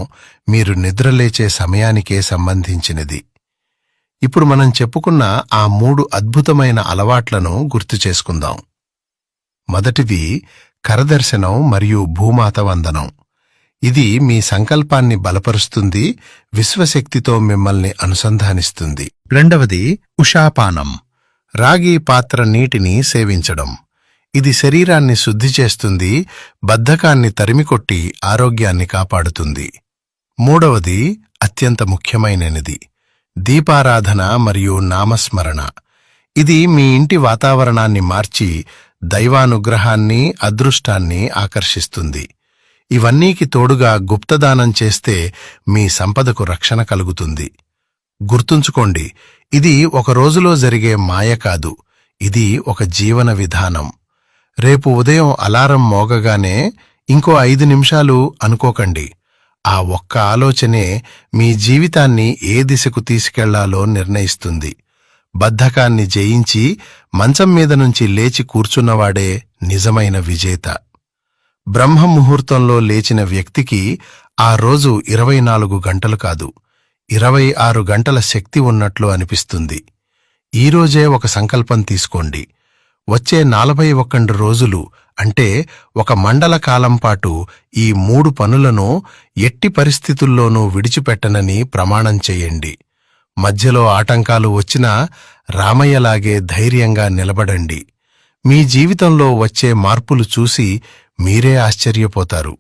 మీరు నిద్రలేచే సమయానికే సంబంధించినది. ఇప్పుడు మనం చెప్పుకున్న ఆ 3 అద్భుతమైన అలవాట్లను గుర్తు చేసుకుందాం. మొదటిది కరదర్శనం మరియు భూమాత వందనం. ఇది మీ సంకల్పాన్ని బలపరుస్తుంది, విశ్వశక్తితో మిమ్మల్ని అనుసంధానిస్తుంది. రెండవది ఉషాపానం, రాగి పాత్ర నీటిని సేవించడం. ఇది శరీరాన్ని శుద్ధి చేస్తుంది, బద్ధకాన్ని తరిమికొట్టి ఆరోగ్యాన్ని కాపాడుతుంది. మూడవది అత్యంత ముఖ్యమైనది, దీపారాధన మరియు నామస్మరణ. ఇది మీ ఇంటి వాతావరణాన్ని మార్చి దైవానుగ్రహాన్ని, అదృష్టాన్ని ఆకర్షిస్తుంది. ఇవన్నీకి తోడుగా గుప్తదానం చేస్తే మీ సంపదకు రక్షణ కలుగుతుంది. గుర్తుంచుకోండి, ఇది ఒక రోజులో జరిగే మాయ కాదు, ఇది ఒక జీవన విధానం. రేపు ఉదయం అలారం మోగగానే ఇంకో 5 నిమిషాలు అనుకోకండి. ఆ ఒక్క ఆలోచనే మీ జీవితాన్ని ఏ దిశకు తీసుకెళ్లాలో నిర్ణయిస్తుంది. బద్ధకాన్ని జయించి మంచం మీద నుంచి లేచి కూర్చున్నవాడే నిజమైన విజేత. బ్రహ్మముహూర్తంలో లేచిన వ్యక్తికి ఆ రోజు 24 గంటలు కాదు, 26 గంటల శక్తి ఉన్నట్లు అనిపిస్తుంది. ఈరోజే ఒక సంకల్పం తీసుకోండి. వచ్చే 41 రోజులు అంటే ఒక మండల కాలం పాటు ఈ 3 పనులను ఎట్టి పరిస్థితుల్లోనూ విడిచిపెట్టనని ప్రమాణం చెయ్యండి. మధ్యలో ఆటంకాలు వచ్చినా రామయ్యలాగే ధైర్యంగా నిలబడండి. మీ జీవితంలో వచ్చే మార్పులు చూసి మీరే ఆశ్చర్యపోతారు.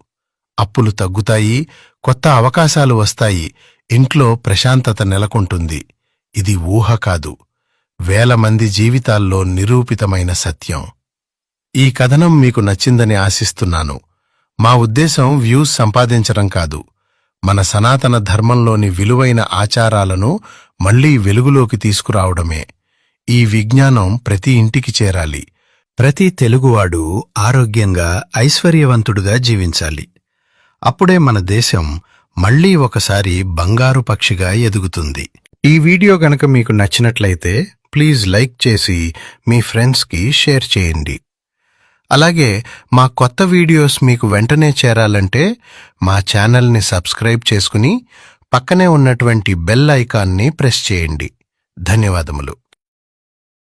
అప్పులు తగ్గుతాయి, కొత్త అవకాశాలు వస్తాయి, ఇంట్లో ప్రశాంతత నెలకొంటుంది. ఇది ఊహ కాదు, వేల మంది జీవితాల్లో నిరూపితమైన సత్యం. ఈ కథనం మీకు నచ్చిందని ఆశిస్తున్నాను. మా ఉద్దేశం వ్యూస్ సంపాదించడం కాదు, మన సనాతన ధర్మంలోని విలువైన ఆచారాలను మళ్లీ వెలుగులోకి తీసుకురావడమే. ఈ విజ్ఞానం ప్రతి ఇంటికి చేరాలి. ప్రతి తెలుగువాడు ఆరోగ్యంగా ఐశ్వర్యవంతుడుగా జీవించాలి. అప్పుడే మన దేశం మళ్లీ ఒకసారి బంగారు పక్షిగా ఎదుగుతుంది. ఈ వీడియో గనక మీకు నచ్చినట్లయితే ప్లీజ్ లైక్ చేసి మీ ఫ్రెండ్స్కి షేర్ చేయండి. అలాగే మా కొత్త వీడియోస్ మీకు వెంటనే చేరాలంటే మా ఛానల్ని సబ్స్క్రైబ్ చేసుకుని పక్కనే ఉన్నటువంటి బెల్ ఐకాన్ని ప్రెస్ చేయండి. ధన్యవాదములు.